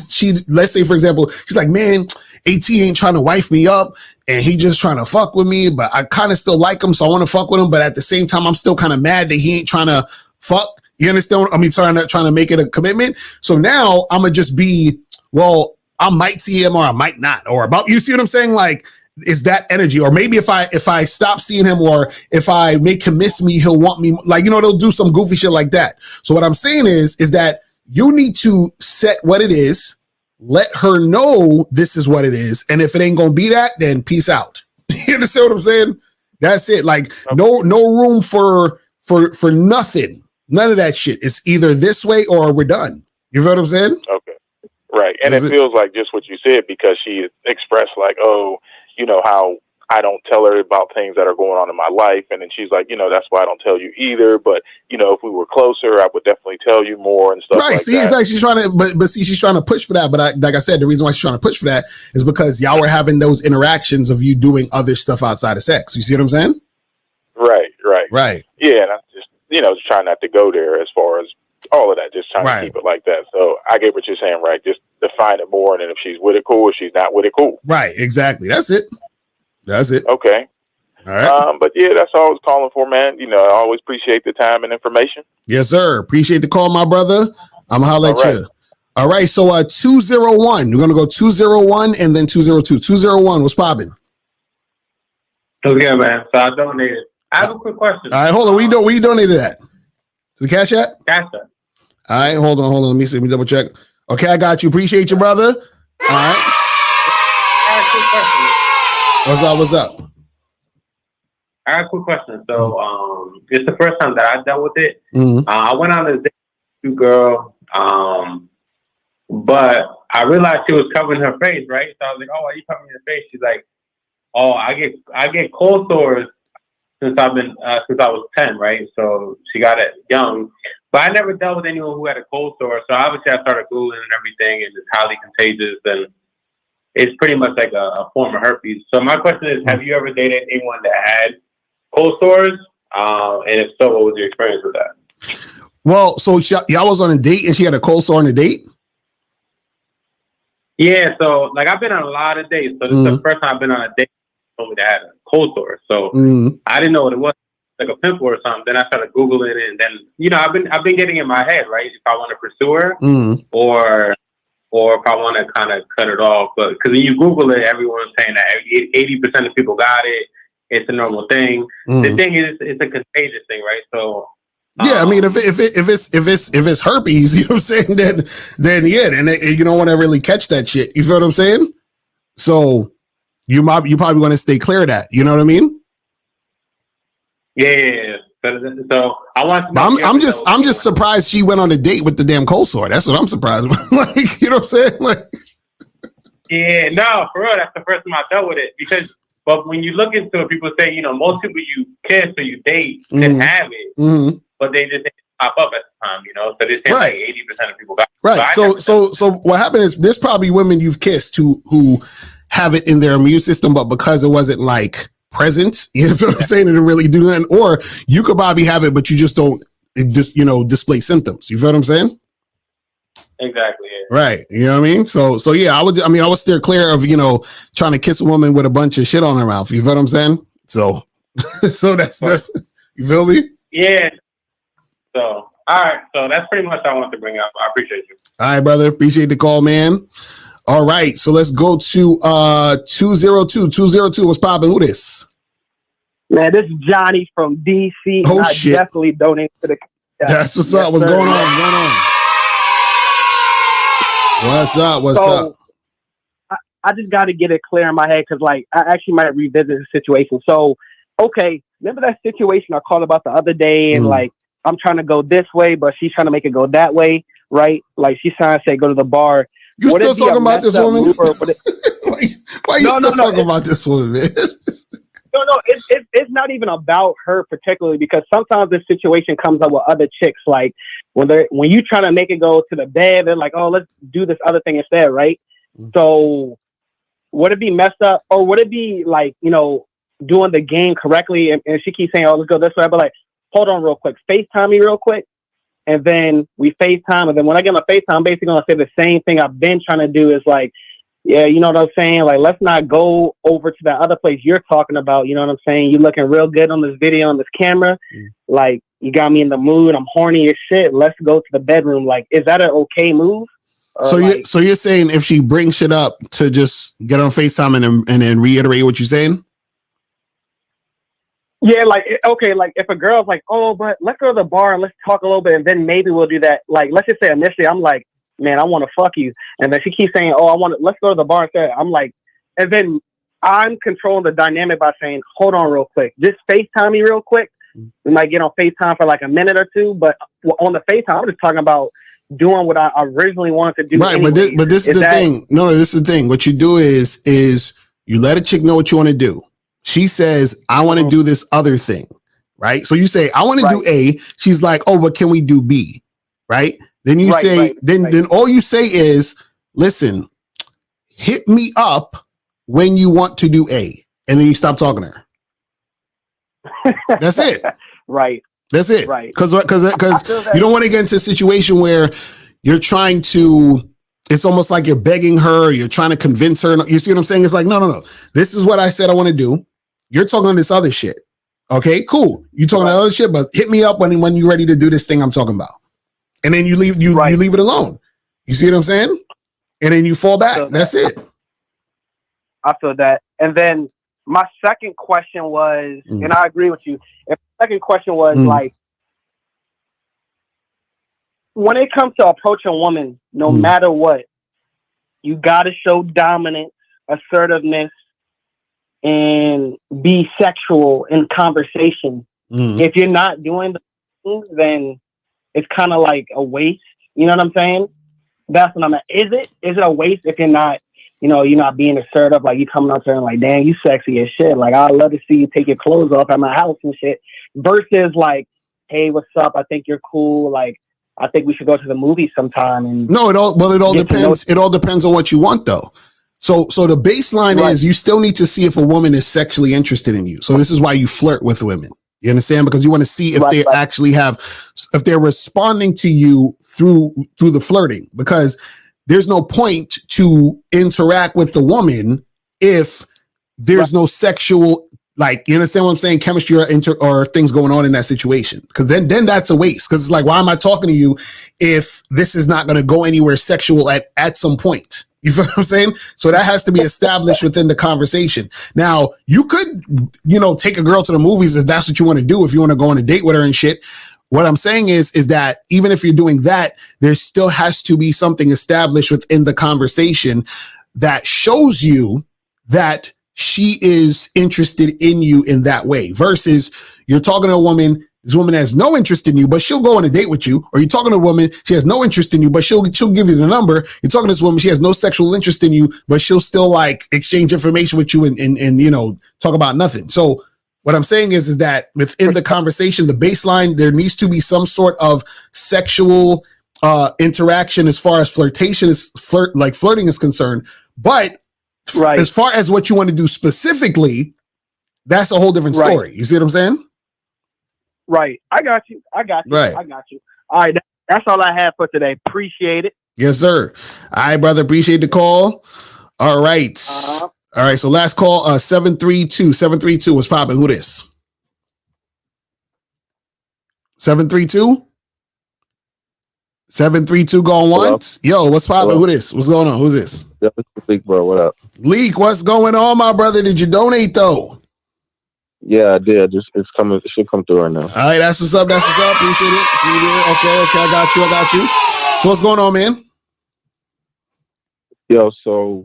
let's say, for example, she's like, man, AT ain't trying to wife me up and he just trying to fuck with me, but I kind of still like him, so I want to fuck with him, but at the same time I'm still kind of mad that he ain't trying to fuck. You understand? Trying to make it a commitment. So now I'm gonna just be, well, I might see him or I might not, or about, you see what I'm saying? Like, is that energy? Or maybe if I stop seeing him, or if I make him miss me, he'll want me, like, they'll do some goofy shit like that. So what I'm saying is that you need to set what it is, let her know this is what it is, and if it ain't gonna be that, then peace out. You understand what I'm saying? That's it. Like, no room for nothing. None of that shit. It's either this way or we're done. You feel what I'm saying? Okay. Right. And it feels like just what you said, because she expressed like, oh, how I don't tell her about things that are going on in my life. And then she's like, that's why I don't tell you either. But, if we were closer, I would definitely tell you more and stuff like see, that. It's like she's trying to, but see, she's trying to push for that. But like I said, the reason why she's trying to push for that is because y'all were having those interactions of you doing other stuff outside of sex. You see what I'm saying? Right. Yeah. And I'm just, trying not to go there as far as all of that, just trying to keep it like that. So I get what you're saying, right? Just define it more. And then if she's with it, cool. If she's not with it, cool. Right. Exactly. That's it. Okay. All right. But yeah, that's all I was calling for, man. I always appreciate the time and information. Yes, sir. Appreciate the call, my brother. I'm gonna holler at you. All right. So 201. We're gonna go 201 and then 202. 201. What's popping? What's good, man? So I donated. I have a quick question. All right, hold on. We donated that to the Cash App? Cash App. All right, hold on. Let me see. Let me double check. Okay, I got you. Appreciate you, brother. All right. I have a quick question. What's up? I got a quick question. So, it's the first time that I dealt with it. I went on a date with a girl, but I realized she was covering her face, right? So I was like, "Oh, are you covering your face?" She's like, "Oh, I get cold sores since I was 10, right?" So she got it young, but I never dealt with anyone who had a cold sore. So obviously I started Googling and everything, and it's highly contagious, and it's pretty much like a form of herpes. So my question is, have you ever dated anyone that had cold sores? And if so, what was your experience with that? Well, so y'all was on a date and she had a cold sore on a date? Yeah, so like I've been on a lot of dates. So this is the first time I've been on a date that told me that I had a cold sore. So I didn't know what it was, like a pimple or something. Then I started Googling it, and then I've been getting in my head, right, if I want to pursue her or if I want to kind of cut it off. But because when you Google it, everyone's saying that 80% of people got it. It's a normal thing. The thing is, it's a contagious thing, right? So yeah, I mean, if it's herpes, you know what I'm saying, then yeah, then you don't want to really catch that shit. You feel what I'm saying? So you probably want to stay clear of that. You know what I mean? Yeah. So I want to know. I'm just surprised she went on a date with the damn cold sore. That's what I'm surprised with. Like, you know what I'm saying? Like, yeah, no, for real. That's the first time I dealt with it but when you look into it, people say, most people you kiss or you date can have it, but they just didn't pop up at the time, So they're saying like 80% of people got it. Right. So what happened is there's probably women you've kissed who have it in their immune system, but because it wasn't like present, you know what I'm saying, it didn't really do that. Or you could probably have it, but you just don't display symptoms. You feel what I'm saying? Exactly. Yeah. Right. You know what I mean? So yeah, I would steer clear of, trying to kiss a woman with a bunch of shit on her mouth. You feel what I'm saying? So, so that's, you feel me? Yeah. So, all right. So that's pretty much what I want to bring up. I appreciate you. All right, brother. Appreciate the call, man. All right. So let's go to 202. 202. What's popping? Who this? Man, this is Johnny from DC. Oh, and I shit. definitely donate to the. That's what's up. What's going on? What's going on? What's up? What's up? I just got to get it clear in my head because, like, I actually might revisit the situation. So, okay, remember that situation I called about the other day, and like, I'm trying to go this way, but she's trying to make it go that way, right? Like, she's trying to say go to the bar. You still talking about this woman? Why are you still talking about this woman, man? No, it's not even about her particularly, because sometimes this situation comes up with other chicks. Like when you trying to make it go to the bed, they're like, oh, let's do this other thing instead, right? So would it be messed up, or would it be like, doing the game correctly? And she keeps saying, oh, let's go this way. But like, hold on real quick, FaceTime me real quick. And then we FaceTime. And then when I get my FaceTime, I'm basically going to say the same thing I've been trying to do is like, yeah, you know what I'm saying? Like, let's not go over to that other place you're talking about. You know what I'm saying? You looking real good on this video, on this camera. Like, you got me in the mood. I'm horny as shit. Let's go to the bedroom. Like, is that an okay move? So you're saying if she brings shit up to just get on FaceTime and then reiterate what you're saying? Yeah, like, okay, like if a girl's like, oh, but let's go to the bar and let's talk a little bit, and then maybe we'll do that. Like, let's just say initially I'm like, man, I want to fuck you. And then she keeps saying, oh, let's go to the bar instead. I'm like, and then I'm controlling the dynamic by saying, hold on real quick. Just FaceTime me real quick. We might get on FaceTime for like a minute or two, but on the FaceTime, I'm just talking about doing what I originally wanted to do. Right, anyways. but this is the thing. No, this is the thing. What you do is you let a chick know what you want to do. She says, I want to do this other thing, right? So you say, I want to do A. She's like, oh, but can we do B? Right? Then you say, then all you say is, listen, hit me up when you want to do A. And then you stop talking to her. That's it. Right. That's it. Right. Because you don't want to get into a situation where you're trying to, it's almost like you're begging her, you're trying to convince her. You see what I'm saying? It's like, no. This is what I said I want to do. You're talking on this other shit. Okay, cool. You talking about other shit, but hit me up when you're ready to do this thing I'm talking about. And then you leave it alone. You see what I'm saying? And then you fall back. That's it. I feel that. And then my second question was, and I agree with you. The second question was like, when it comes to approaching a woman, no matter what, you got to show dominance, assertiveness, and be sexual in conversation. If you're not doing the things, then it's kind of like a waste. You know what I'm saying? That's what I'm at. Is it a waste if you're not, you're not being assertive? Like, you coming up there and like, damn, you sexy as shit. Like, I'd love to see you take your clothes off at my house and shit. Versus like, hey, what's up? I think you're cool. Like, I think we should go to the movies sometime. And no, it all depends. It all depends on what you want, though. So the baseline is you still need to see if a woman is sexually interested in you. So this is why you flirt with women. You understand? Because you want to see if they actually if they're responding to you through the flirting. Because there's no point to interact with the woman if there's no sexual, like, you understand what I'm saying? Chemistry or things going on in that situation. Because then that's a waste. Because it's like, why am I talking to you if this is not going to go anywhere sexual at some point? You feel what I'm saying? So that has to be established within the conversation. Now, you could, take a girl to the movies if that's what you want to do, if you want to go on a date with her and shit. What I'm saying is that even if you're doing that, there still has to be something established within the conversation that shows you that she is interested in you in that way, versus you're talking to a woman. This woman has no interest in you, but she'll go on a date with you. Or you're talking to a woman, she has no interest in you, but she'll give you the number. You're talking to this woman, she has no sexual interest in you, but she'll still like exchange information with you and talk about nothing. So what I'm saying is that within the conversation, the baseline, there needs to be some sort of sexual interaction as far as flirting is concerned. But as far as what you want to do specifically, that's a whole different story. You see what I'm saying? Right. I got you. Right. I got you. All right. That's all I have for today. Appreciate it. Yes, sir. All right, brother. Appreciate the call. All right. All right. So last call, 732. 732 was popping. Who this? 732? 732 going once. Yo, what's popping? Who this? What's going on? Who's this? Leak, bro. What up? Leak, what's going on, my brother? Did you donate though? Yeah, I did. It's coming. It should come through right now. All right, that's what's up. That's what's up. Appreciate it. See you there. Okay. I got you. So what's going on, man? Yo, so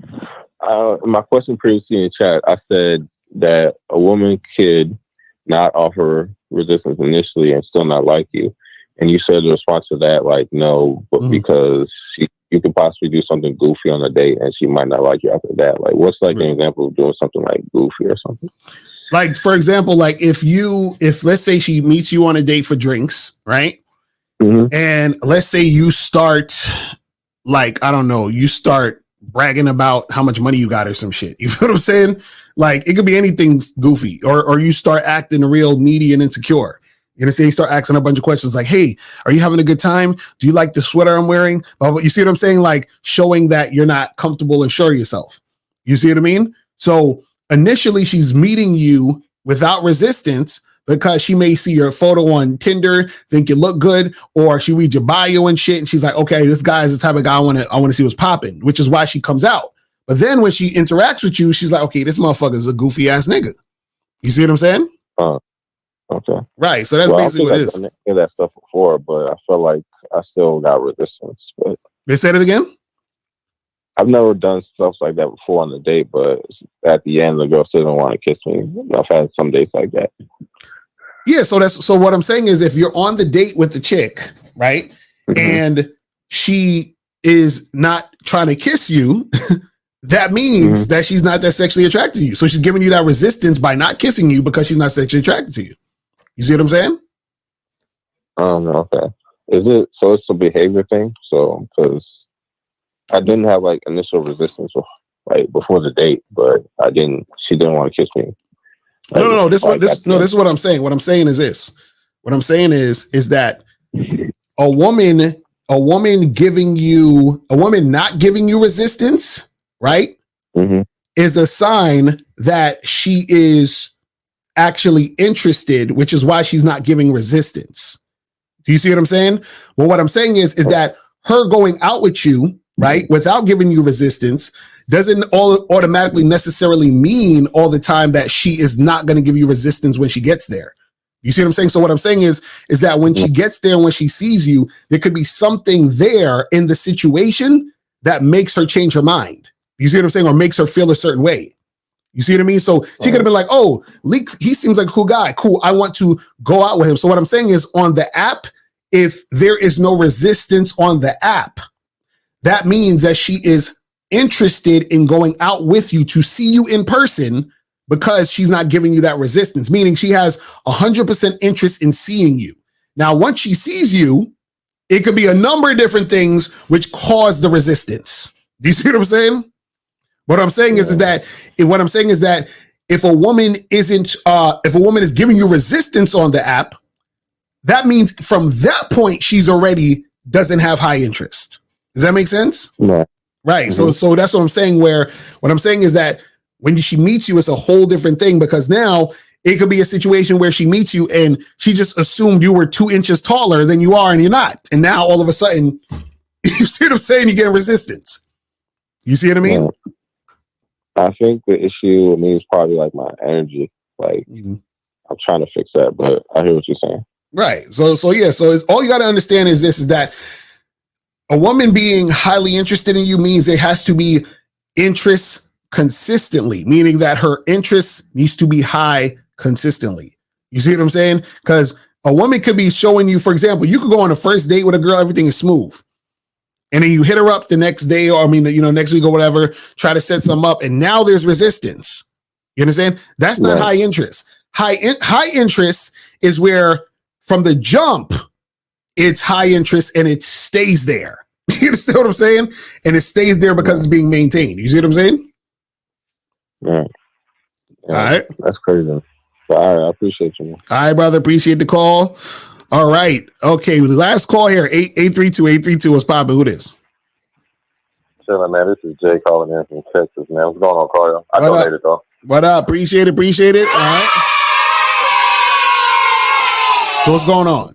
my question previously in the chat, I said that a woman could not offer resistance initially and still not like you. And you said the response to that, like, no, but because you could possibly do something goofy on a date and she might not like you after that. Like, what's like an example of doing something like goofy or something? Like, for example, like if let's say she meets you on a date for drinks, right? Mm-hmm. And let's say you start, like, I don't know, you start bragging about how much money you got or some shit. You feel what I'm saying? Like, it could be anything goofy, or you start acting real needy and insecure. You understand? You start asking a bunch of questions like, hey, are you having a good time? Do you like the sweater I'm wearing? But you see what I'm saying? Like, showing that you're not comfortable and sure of yourself. You see what I mean? So initially she's meeting you without resistance because she may see your photo on Tinder, think you look good, or she reads your bio and shit. And she's like, okay, this guy is the type of guy I want to see what's popping, which is why she comes out. But then when she interacts with you, she's like, okay, this motherfucker is a goofy ass nigga. You see what I'm saying? Okay. Right. So that's basically what it is. I've done that stuff before, but I feel like I still got resistance. But they said it again? I've never done stuff like that before on the date, but at the end, the girl still don't want to kiss me. I've had some dates like that. Yeah. So what I'm saying is, if you're on the date with the chick, right, and she is not trying to kiss you, that means that she's not that sexually attracted to you. So she's giving you that resistance by not kissing you because she's not sexually attracted to you. You see what I'm saying? Okay. So it's a behavior thing? So, because I didn't have like initial resistance like before the date, but she didn't want to kiss me. Like, no. This is what I'm saying. What I'm saying is this. What I'm saying is that a woman not giving you resistance, right, is a sign that she is actually interested, which is why she's not giving resistance. Do you see what I'm saying? Well, what I'm saying is that her going out with you, right, without giving you resistance doesn't automatically necessarily mean all the time that she is not going to give you resistance when she gets there. You see what I'm saying? So what I'm saying is that when she gets there, when she sees you, there could be something there in the situation that makes her change her mind. You see what I'm saying? Or makes her feel a certain way. You see what I mean? So she could have been like, oh, Leak, he seems like a cool guy. Cool. I want to go out with him. So what I'm saying is, on the app, if there is no resistance on the app, that means that she is interested in going out with you to see you in person, because she's not giving you that resistance, meaning she has 100% interest in seeing you. Now, once she sees you, it could be a number of different things which cause the resistance. Do you see what I'm saying? What I'm saying is that if a woman is giving you resistance on the app, that means from that point she's already doesn't have high interest. Does that make sense? Yeah. Right. So that's what I'm saying. What I'm saying is that when she meets you, it's a whole different thing, because now it could be a situation where she meets you and she just assumed you were 2 inches taller than you are, and you're not. And now all of a sudden, you see what I'm saying? You get resistance. You see what I mean? Yeah. I think the issue with me is probably like my energy. Like, I'm trying to fix that, but I hear what you're saying. Right. So it's, all you got to understand is this, is that a woman being highly interested in you means there has to be interest consistently, meaning that her interest needs to be high consistently. You see what I'm saying? Because a woman could be showing you, for example, you could go on a first date with a girl, everything is smooth. And then you hit her up the next day, or next week or whatever, try to set something up, and now there's resistance. You understand? That's not high interest. High interest is where from the jump, it's high interest and it stays there. You understand what I'm saying? And it stays there because it's being maintained. You see what I'm saying? Yeah. All right. That's crazy. All right. I appreciate you, man. All right, brother. Appreciate the call. All right. Okay. Last call here. 832 was popping. Who this? chilling, man. This is Jay calling in from Texas, man. What's going on, Carl? I donated, though. What up? Appreciate it. All right. So what's going on?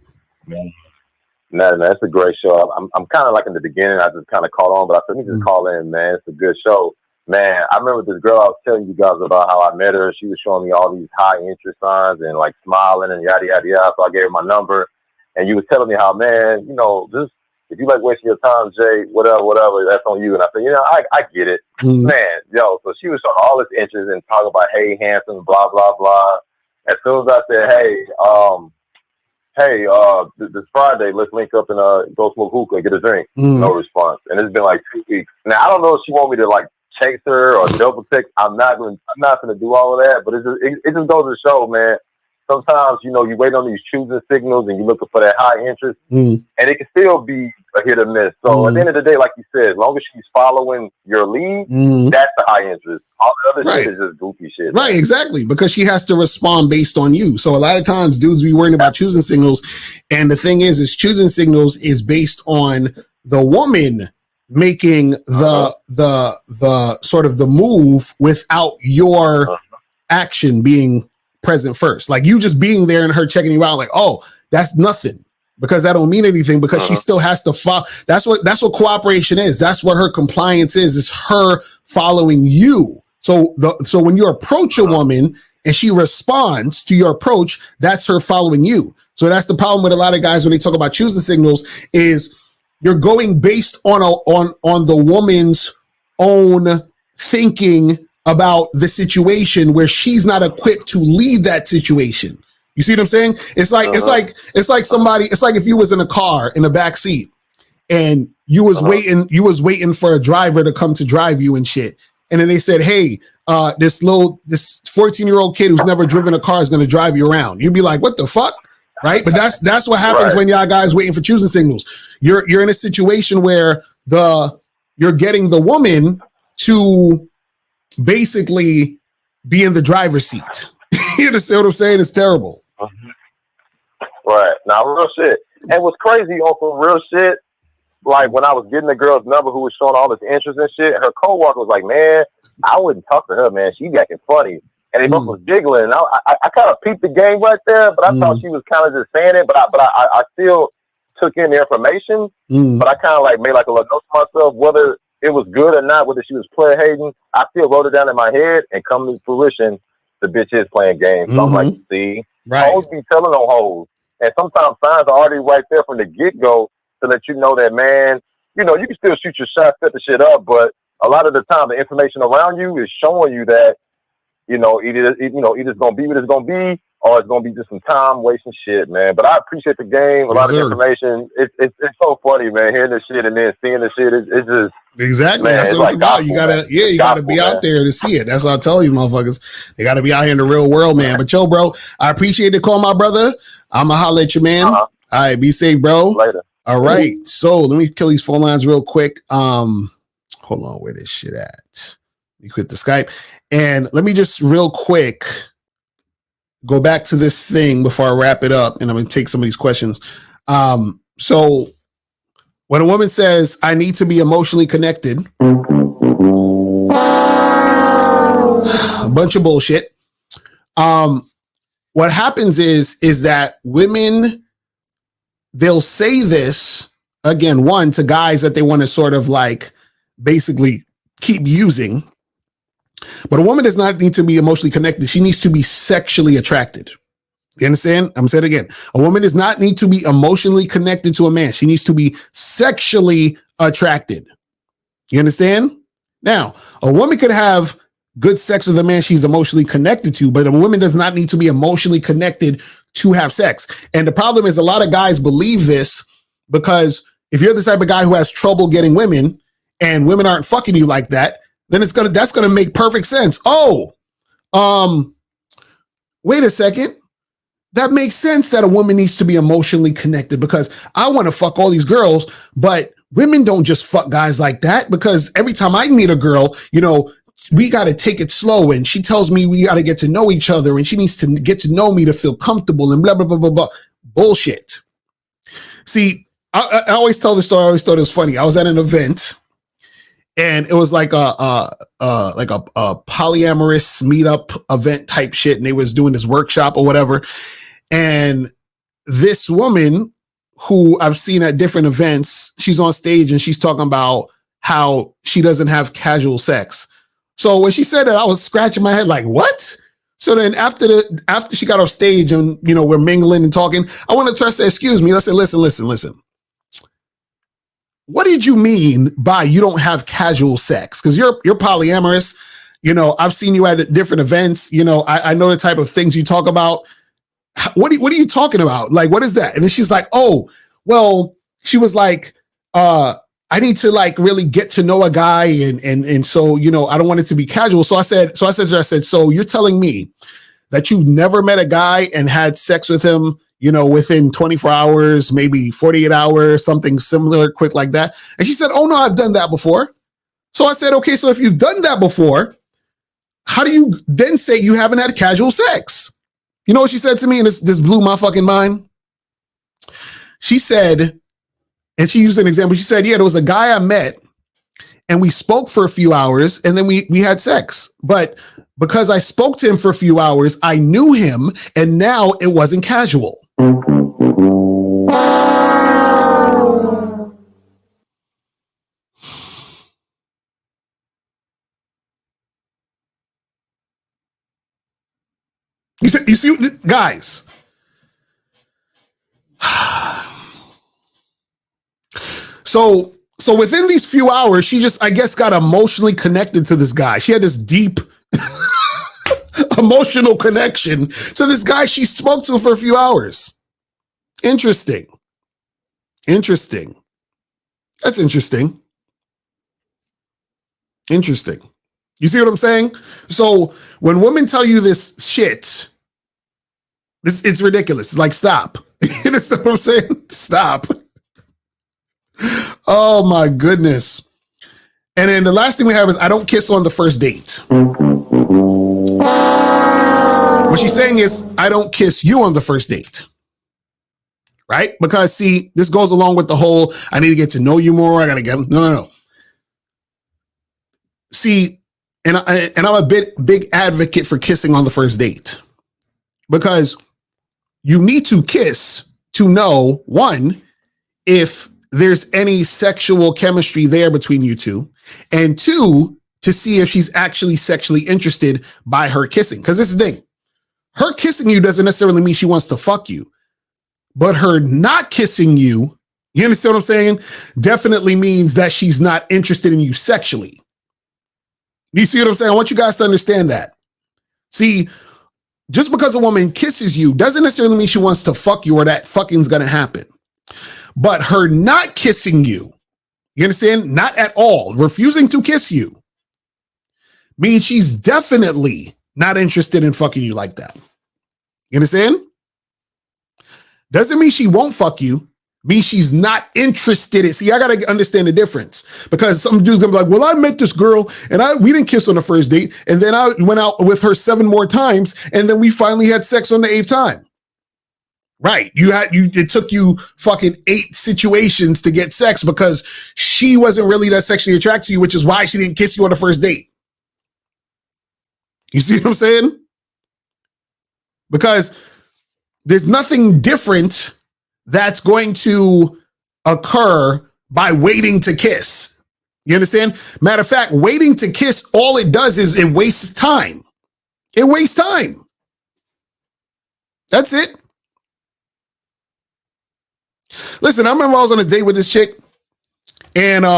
Man, it's a great show. I'm kind of like in the beginning. I just kind of caught on, but I said, let me just call in, man. It's a good show. Man, I remember this girl I was telling you guys about how I met her. She was showing me all these high interest signs and like smiling and yada, yada, yada. So I gave her my number. And you was telling me how, man, you know, just if you like wasting your time, Jay, whatever, that's on you. And I said, you know, I get it. Man, yo, so she was showing all this interest and talking about, hey, handsome, blah, blah, blah. As soon as I said, hey, this Friday, let's link up and go smoke hookah and get a drink. No response. And it's been like 2 weeks. Now, I don't know if she want me to like chase her or double text. I'm not going to do all of that, but it just goes to show, man. Sometimes, you know, you wait on these choosing signals and you're looking for that high interest, and it can still be a hit or miss. So at the end of the day, like you said, as long as she's following your lead, that's the high interest. All the other shit is just goofy shit. Right, exactly. Because she has to respond based on you. So a lot of times dudes be worrying about choosing signals. And the thing is choosing signals is based on the woman making the sort of the move without your action being present first. Like you just being there and her checking you out like, oh, that's nothing. Because that don't mean anything because she still has to follow. That's what cooperation is. That's what her compliance is. It's her following you. So when you approach a woman and she responds to your approach, that's her following you. So that's the problem with a lot of guys when they talk about choosing signals is you're going based on the woman's own thinking about the situation where she's not equipped to lead that situation. You see what I'm saying? It's like somebody. It's like if you was in a car in the back seat and you was waiting for a driver to come to drive you and shit. And then they said, "Hey, this 14-year-old kid who's never driven a car is going to drive you around." You'd be like, "What the fuck?" Right? But that's what happens when y'all guys waiting for choosing signals. You're in a situation where you're getting the woman to basically be in the driver's seat. You understand what I'm saying? It's terrible. Right. Now, real shit. And what's crazy on some real shit, like when I was getting the girl's number who was showing all this interest and shit, her coworker was like, man, I wouldn't talk to her, man. She acting funny. And they both was giggling. And I kind of peeped the game right there, but I thought she was kind of just saying it, but I still took in the information, but I kind of like made like a little note to myself, whether it was good or not, whether she was player hating, I still wrote it down in my head and come to fruition, the bitch is playing games. So I'm like, see, hoes be telling on hoes. And sometimes signs are already right there from the get-go to let you know that, man, you know, you can still shoot your shot, set the shit up, but a lot of the time the information around you is showing you that, you know, either it's going to be what it's going to be, or it's going to be just some time wasting shit, man. But I appreciate the game, a lot of information. It's so funny, man, hearing this shit and then seeing this shit. It's just, exactly. Man, that's what it's about. You gotta be out there to see it. That's what I tell you, motherfuckers. They gotta be out here in the real world, man. But yo, bro, I appreciate the call, my brother. I'ma holler at you, man. All right, be safe, bro. Later. All right. So let me kill these phone lines real quick. Hold on, where this shit at? You quit the Skype. And let me just real quick go back to this thing before I wrap it up, and I'm gonna take some of these questions. So when a woman says, I need to be emotionally connected, a bunch of bullshit. What happens is that women, they'll say this, again, one, to guys that they want to sort of like basically keep using. But a woman does not need to be emotionally connected. She needs to be sexually attracted. You understand? I'm going to say it again. A woman does not need to be emotionally connected to a man. She needs to be sexually attracted. You understand? Now, a woman could have good sex with a man she's emotionally connected to, but a woman does not need to be emotionally connected to have sex. And the problem is a lot of guys believe this because if you're the type of guy who has trouble getting women and women aren't fucking you like that, then that's going to make perfect sense. Oh, wait a second. That makes sense that a woman needs to be emotionally connected because I want to fuck all these girls, but women don't just fuck guys like that because every time I meet a girl, you know, we got to take it slow. And she tells me we got to get to know each other and she needs to get to know me to feel comfortable and blah, blah, blah, blah, blah. Bullshit. See, I always tell this story. I always thought it was funny. I was at an event and it was like a polyamorous meetup event type shit, and they was doing this workshop or whatever. And this woman who I've seen at different events, she's on stage and she's talking about how she doesn't have casual sex. So when she said that, I was scratching my head like, what? So then after she got off stage and, you know, we're mingling and talking, I wanted to say, excuse me. I said, listen. What did you mean by you don't have casual sex? Because you're polyamorous. You know, I've seen you at different events. You know, I know the type of things you talk about. What are you talking about? Like, what is that? And then she's like, oh, well, she was like, I need to like really get to know a guy. And so, you know, I don't want it to be casual. So I said, so you're telling me that you've never met a guy and had sex with him, you know, within 24 hours, maybe 48 hours, something similar, quick like that. And she said, oh no, I've done that before. So I said, okay, so if you've done that before, how do you then say you haven't had casual sex? You know what she said to me? And this blew my fucking mind. She said, and she used an example. She said, yeah, there was a guy I met and we spoke for a few hours and then we had sex. But because I spoke to him for a few hours, I knew him and now it wasn't casual. You see, guys. So within these few hours, she just, I guess, got emotionally connected to this guy. She had this deep emotional connection to this guy she spoke to for a few hours. Interesting. That's interesting. You see what I'm saying? So when women tell you this shit, it's ridiculous. It's like, stop. You understand what I'm saying? Stop. Oh my goodness. And then the last thing we have is I don't kiss on the first date. What she's saying is I don't kiss you on the first date. Right? Because see, this goes along with the whole I need to get to know you more. I gotta get no. See, and I'm a big advocate for kissing on the first date. Because you need to kiss to know, one, if there's any sexual chemistry there between you two, and two, to see if she's actually sexually interested by her kissing. Because this is the thing. Her kissing you doesn't necessarily mean she wants to fuck you. But her not kissing you, you understand what I'm saying? Definitely means that she's not interested in you sexually. You see what I'm saying? I want you guys to understand that. See, just because a woman kisses you doesn't necessarily mean she wants to fuck you or that fucking's going to happen. But her not kissing you, you understand? Not at all. Refusing to kiss you means she's definitely not interested in fucking you like that. You understand? Doesn't mean she won't fuck you. Means she's not interested in. See, I got to understand the difference because some dude's going to be like, well, I met this girl and we didn't kiss on the first date. And then I went out with her 7 more times. And then we finally had sex on the 8th time. Right. It took you fucking 8 situations to get sex because she wasn't really that sexually attracted to you, which is why she didn't kiss you on the first date. You see what I'm saying? Because there's nothing different that's going to occur by waiting to kiss. You understand? Matter of fact, waiting to kiss, all it does is it wastes time. It wastes time. That's it. Listen, I remember I was on a date with this chick, and it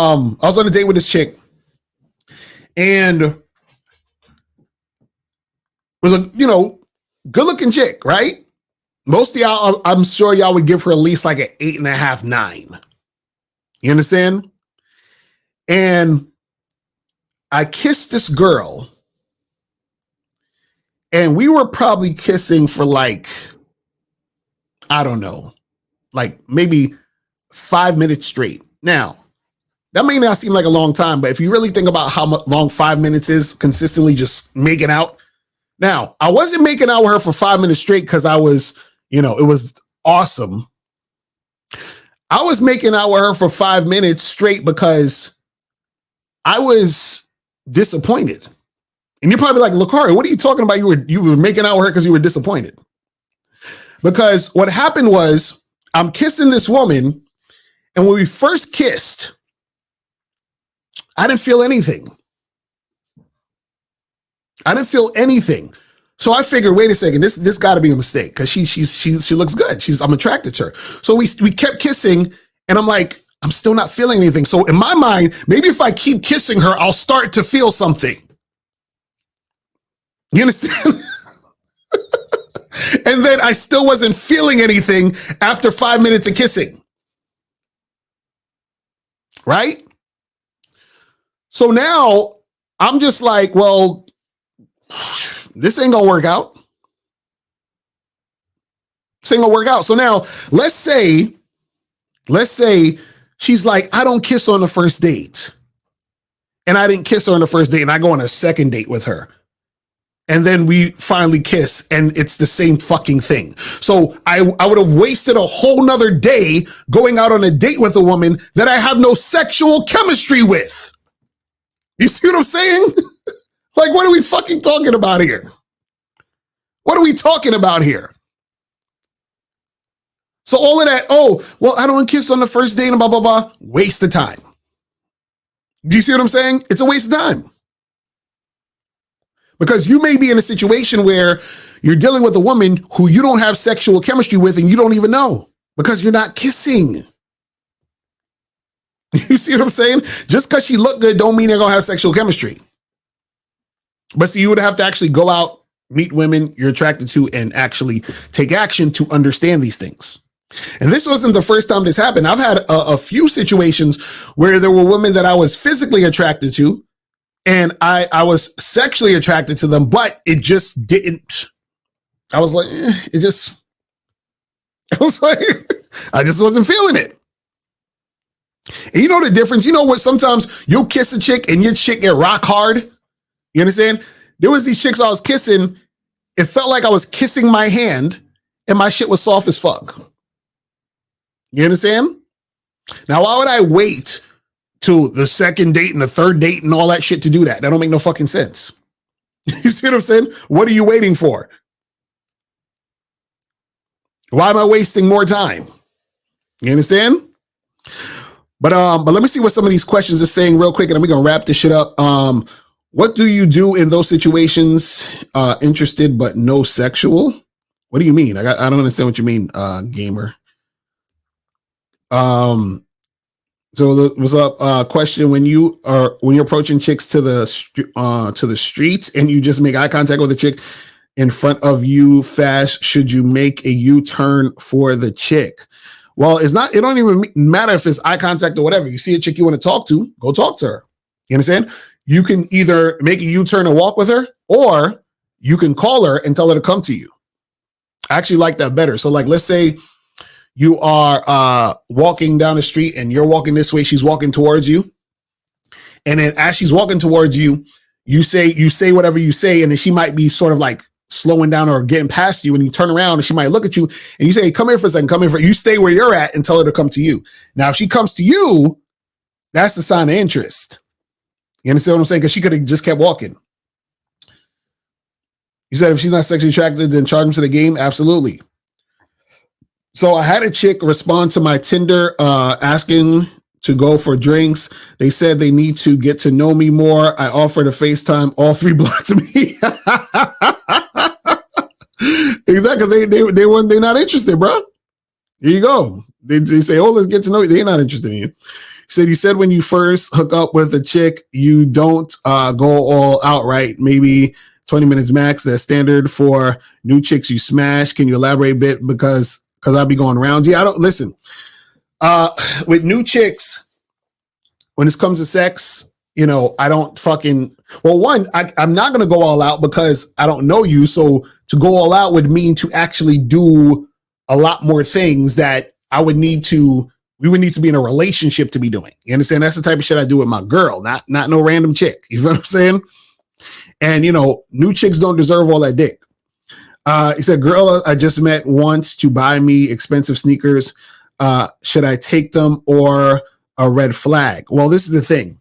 was a, good-looking chick, right? Most of y'all, I'm sure y'all would give her at least like an 8.5, 9. You understand? And I kissed this girl, and we were probably kissing for like, I don't know, like maybe 5 minutes straight. Now, that may not seem like a long time, but if you really think about how long 5 minutes is consistently just making out. Now, I wasn't making out with her for 5 minutes straight because I was, it was awesome. I was making out with her for 5 minutes straight because I was disappointed. And you're probably like, Lakari, what are you talking about? You were making out with her because you were disappointed. Because what happened was I'm kissing this woman, and when we first kissed, I didn't feel anything. So I figured, wait a second, this got to be a mistake because she looks good. I'm attracted to her. So we kept kissing, and I'm like, I'm still not feeling anything. So in my mind, maybe if I keep kissing her, I'll start to feel something. You understand? And then I still wasn't feeling anything after 5 minutes of kissing. Right? So now I'm just like, well, this ain't gonna work out. So now let's say she's like, I don't kiss on the first date. And I didn't kiss her on the first date, and I go on a second date with her. And then we finally kiss, and it's the same fucking thing. So I would have wasted a whole nother day going out on a date with a woman that I have no sexual chemistry with. You see what I'm saying? Like, what are we fucking talking about here? So all of that, oh, well, I don't want to kiss on the first date and blah, blah, blah. Waste of time. Do you see what I'm saying? It's a waste of time. Because you may be in a situation where you're dealing with a woman who you don't have sexual chemistry with and you don't even know because you're not kissing. You see what I'm saying? Just because she looked good don't mean they're going to have sexual chemistry. But see, you would have to actually go out, meet women you're attracted to, and actually take action to understand these things. And this wasn't the first time this happened. I've had a few situations where there were women that I was physically attracted to, and I was sexually attracted to them, but it just didn't. I was like, I just wasn't feeling it. And you know the difference? You know what? Sometimes you'll kiss a chick and your chick get rock hard. You understand? There was these chicks I was kissing. It felt like I was kissing my hand and my shit was soft as fuck. You understand? Now, why would I wait till the second date and the third date and all that shit to do that? That don't make no fucking sense. You see what I'm saying? What are you waiting for? Why am I wasting more time? You understand? But let me see what some of these questions are saying real quick, and then we're gonna wrap this shit up. What do you do in those situations? Interested but no sexual? What do you mean? I don't understand what you mean, gamer. So what's up? Question: when you're approaching chicks to the streets and you just make eye contact with a chick in front of you fast, should you make a U-turn for the chick? Well, it don't even matter if it's eye contact or whatever. You see a chick you want to talk to, go talk to her. You understand? You can either make a U-turn and walk with her, or you can call her and tell her to come to you. I actually like that better. So like, let's say you are walking down the street and you're walking this way, she's walking towards you. And then as she's walking towards you, you say whatever you say, and then she might be sort of like slowing down or getting past you, and you turn around and she might look at you and you say, hey, come here for a second, you stay where you're at and tell her to come to you. Now, if she comes to you, that's the sign of interest. You understand what I'm saying? Because she could have just kept walking. You said if she's not sexually attracted, then charge them to the game? Absolutely. So I had a chick respond to my Tinder asking to go for drinks. They said they need to get to know me more. I offered a FaceTime. All three blocked me. Exactly, because they're not interested, bro. Here you go. They say, oh, let's get to know you. They're not interested in you. You said when you first hook up with a chick, you don't go all out, right? Maybe 20 minutes max. That's standard for new chicks you smash. Can you elaborate a bit? Because I'll be going rounds. Yeah, I don't listen. With new chicks, when it comes to sex, I don't fucking. Well, one, I'm not gonna go all out because I don't know you. So to go all out would mean to actually do a lot more things that we would need to be in a relationship to be doing. You understand? That's the type of shit I do with my girl, not no random chick. You know what I'm saying? And new chicks don't deserve all that dick. He said, girl I just met wants to buy me expensive sneakers. Should I take them or a red flag? Well, this is the thing.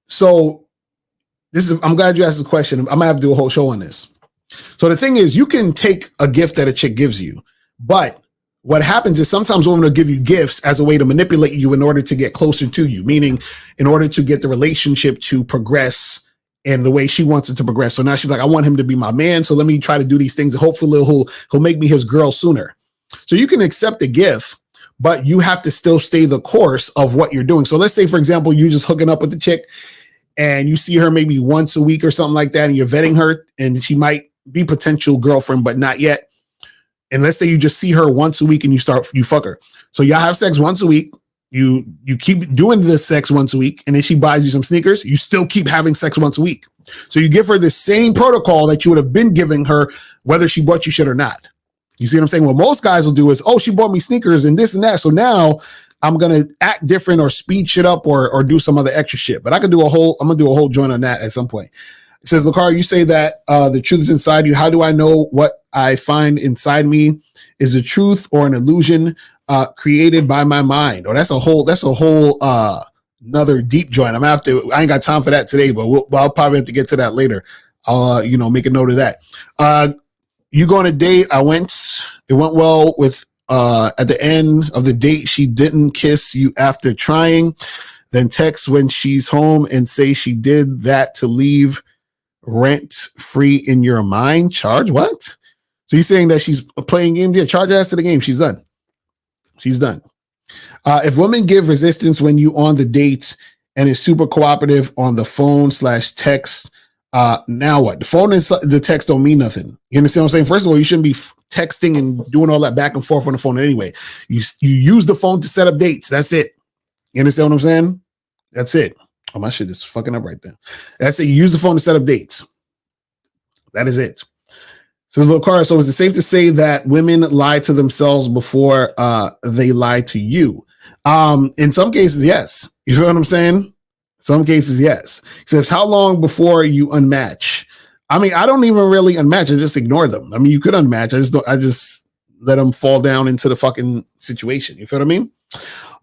So I'm glad you asked this question. I'm gonna have to do a whole show on this. So the thing is, you can take a gift that a chick gives you, but what happens is sometimes women will give you gifts as a way to manipulate you in order to get closer to you, meaning in order to get the relationship to progress in the way she wants it to progress. So now she's like, I want him to be my man. So let me try to do these things. Hopefully he'll make me his girl sooner. So you can accept the gift, but you have to still stay the course of what you're doing. So let's say, for example, you're just hooking up with the chick and you see her maybe once a week or something like that, and you're vetting her, and she might be potential girlfriend, but not yet. And let's say you just see her once a week and you fuck her. So y'all have sex once a week. You keep doing this sex once a week, and then she buys you some sneakers. You still keep having sex once a week. So you give her the same protocol that you would have been giving her, whether she bought you shit or not. You see what I'm saying? What most guys will do is, oh, she bought me sneakers and this and that. So now I'm going to act different or speed shit up or do some other extra shit. But I'm going to do a whole joint on that at some point. It says, Lakar, you say that the truth is inside you. How do I know what I find inside me is the truth or an illusion created by my mind? Or that's a whole another deep joint. I ain't got time for that today, but I'll probably have to get to that later. Make a note of that. You go on a date. It went well with, at the end of the date, she didn't kiss you after trying, then text when she's home and say she did that to leave rent free in your mind. Charge what? So you're saying that she's playing games? Yeah, charge ass to the game. She's done. If women give resistance when you on the date and is super cooperative on the phone /text, now what? The phone and the text don't mean nothing. You understand what I'm saying? First of all, you shouldn't be texting and doing all that back and forth on the phone anyway. You use the phone to set up dates. That's it. You understand what I'm saying? That's it. Oh, my shit is fucking up right there. That's it. You use the phone to set up dates. That is it. So, Lakar, so is it safe to say that women lie to themselves before they lie to you? In some cases, yes. You feel what I'm saying? Some cases, yes. He says, how long before you unmatch? I mean, I don't even really unmatch. I just ignore them. I mean, you could unmatch. I just let them fall down into the fucking situation. You feel what I mean?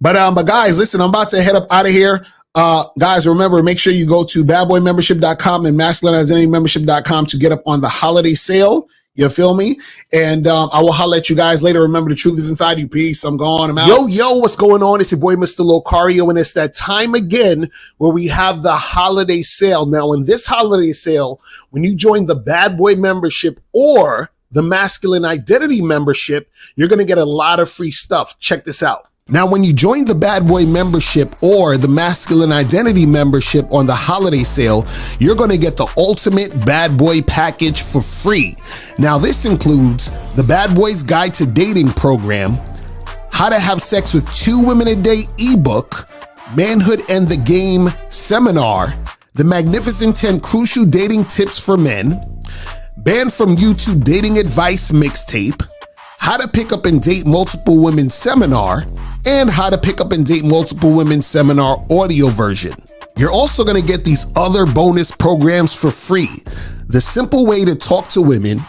But guys, listen, I'm about to head up out of here. Guys, remember, make sure you go to badboymembership.com and masculineidentitymembership.com to get up on the holiday sale. You feel me? And I will holler at you guys later. Remember, the truth is inside you. Peace. I'm gone. I'm out. Yo, what's going on? It's your boy, Mr. Locario, and it's that time again where we have the holiday sale. Now, in this holiday sale, when you join the Bad Boy membership or the Masculine Identity membership, you're going to get a lot of free stuff. Check this out. Now, when you join the Bad Boy membership or the Masculine Identity membership on the holiday sale, you're going to get the ultimate Bad Boy package for free. Now, this includes the Bad Boys Guide to Dating program, How to Have Sex with 2 Women a Day ebook, Manhood and the Game seminar, the Magnificent 10 Crucial Dating Tips for Men, Banned from YouTube Dating Advice mixtape, How to Pick Up and Date Multiple Women seminar, and How to Pick Up and Date Multiple Women seminar audio version. You're also going to get these other bonus programs for free. The Simple Way to Talk to Women,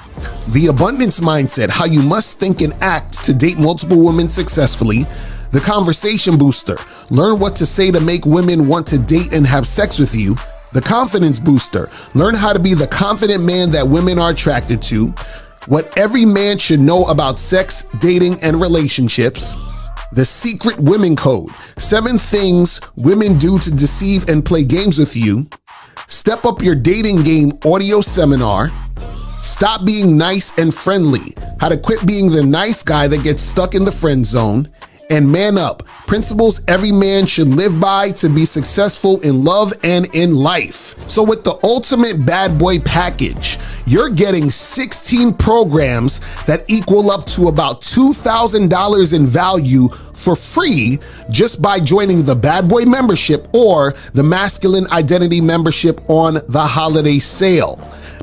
The Abundance Mindset, How You Must Think and Act to Date Multiple Women Successfully, The Conversation Booster, Learn What to Say to Make Women Want to Date and Have Sex with You, The Confidence Booster, Learn How to Be the Confident Man that Women are Attracted to, What Every Man Should Know About Sex, Dating, and Relationships, The Secret Women Code, 7 Things Women Do to Deceive and Play Games with You, Step Up Your Dating Game audio seminar, Stop Being Nice and Friendly, How to Quit Being the Nice Guy that Gets Stuck in the Friend Zone, and Man Up, Principles Every Man Should Live By to Be Successful in Love and in Life. So with the ultimate Bad Boy package, you're getting 16 programs that equal up to about $2,000 in value for free just by joining the Bad Boy membership or the Masculine Identity membership on the holiday sale.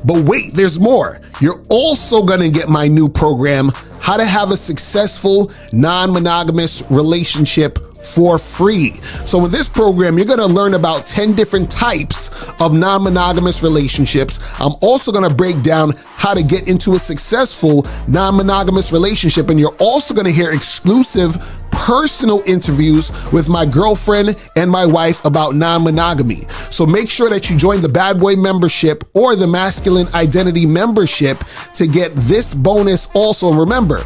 But wait, there's more. You're also going to get my new program, How to Have a Successful Non-Monogamous Relationship, for free. So in this program, you're going to learn about 10 different types of non-monogamous relationships. I'm also going to break down how to get into a successful non-monogamous relationship. And you're also going to hear exclusive personal interviews with my girlfriend and my wife about non-monogamy. So make sure that you join the Bad Boy membership or the Masculine Identity membership to get this bonus also. Remember,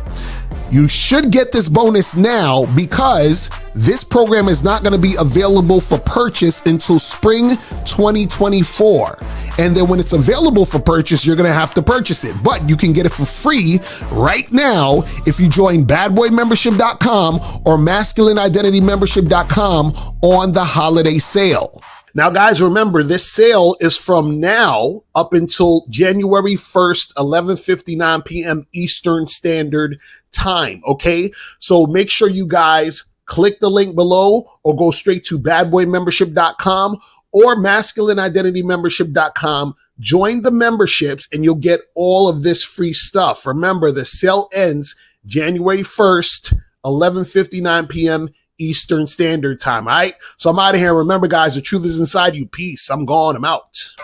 you should get this bonus now because this program is not going to be available for purchase until spring 2024. And then when it's available for purchase, you're going to have to purchase it. But you can get it for free right now if you join badboymembership.com or masculineidentitymembership.com on the holiday sale. Now, guys, remember, this sale is from now up until January 1st, 11:59 p.m. Eastern Standard Time, okay? So make sure you guys click the link below or go straight to badboymembership.com or masculineidentitymembership.com. Join the memberships and you'll get all of this free stuff. Remember, the sale ends January 1st, 11:59 p.m. Eastern Standard Time, all right? So I'm out of here. Remember, guys, the truth is inside you. Peace. I'm gone. I'm out.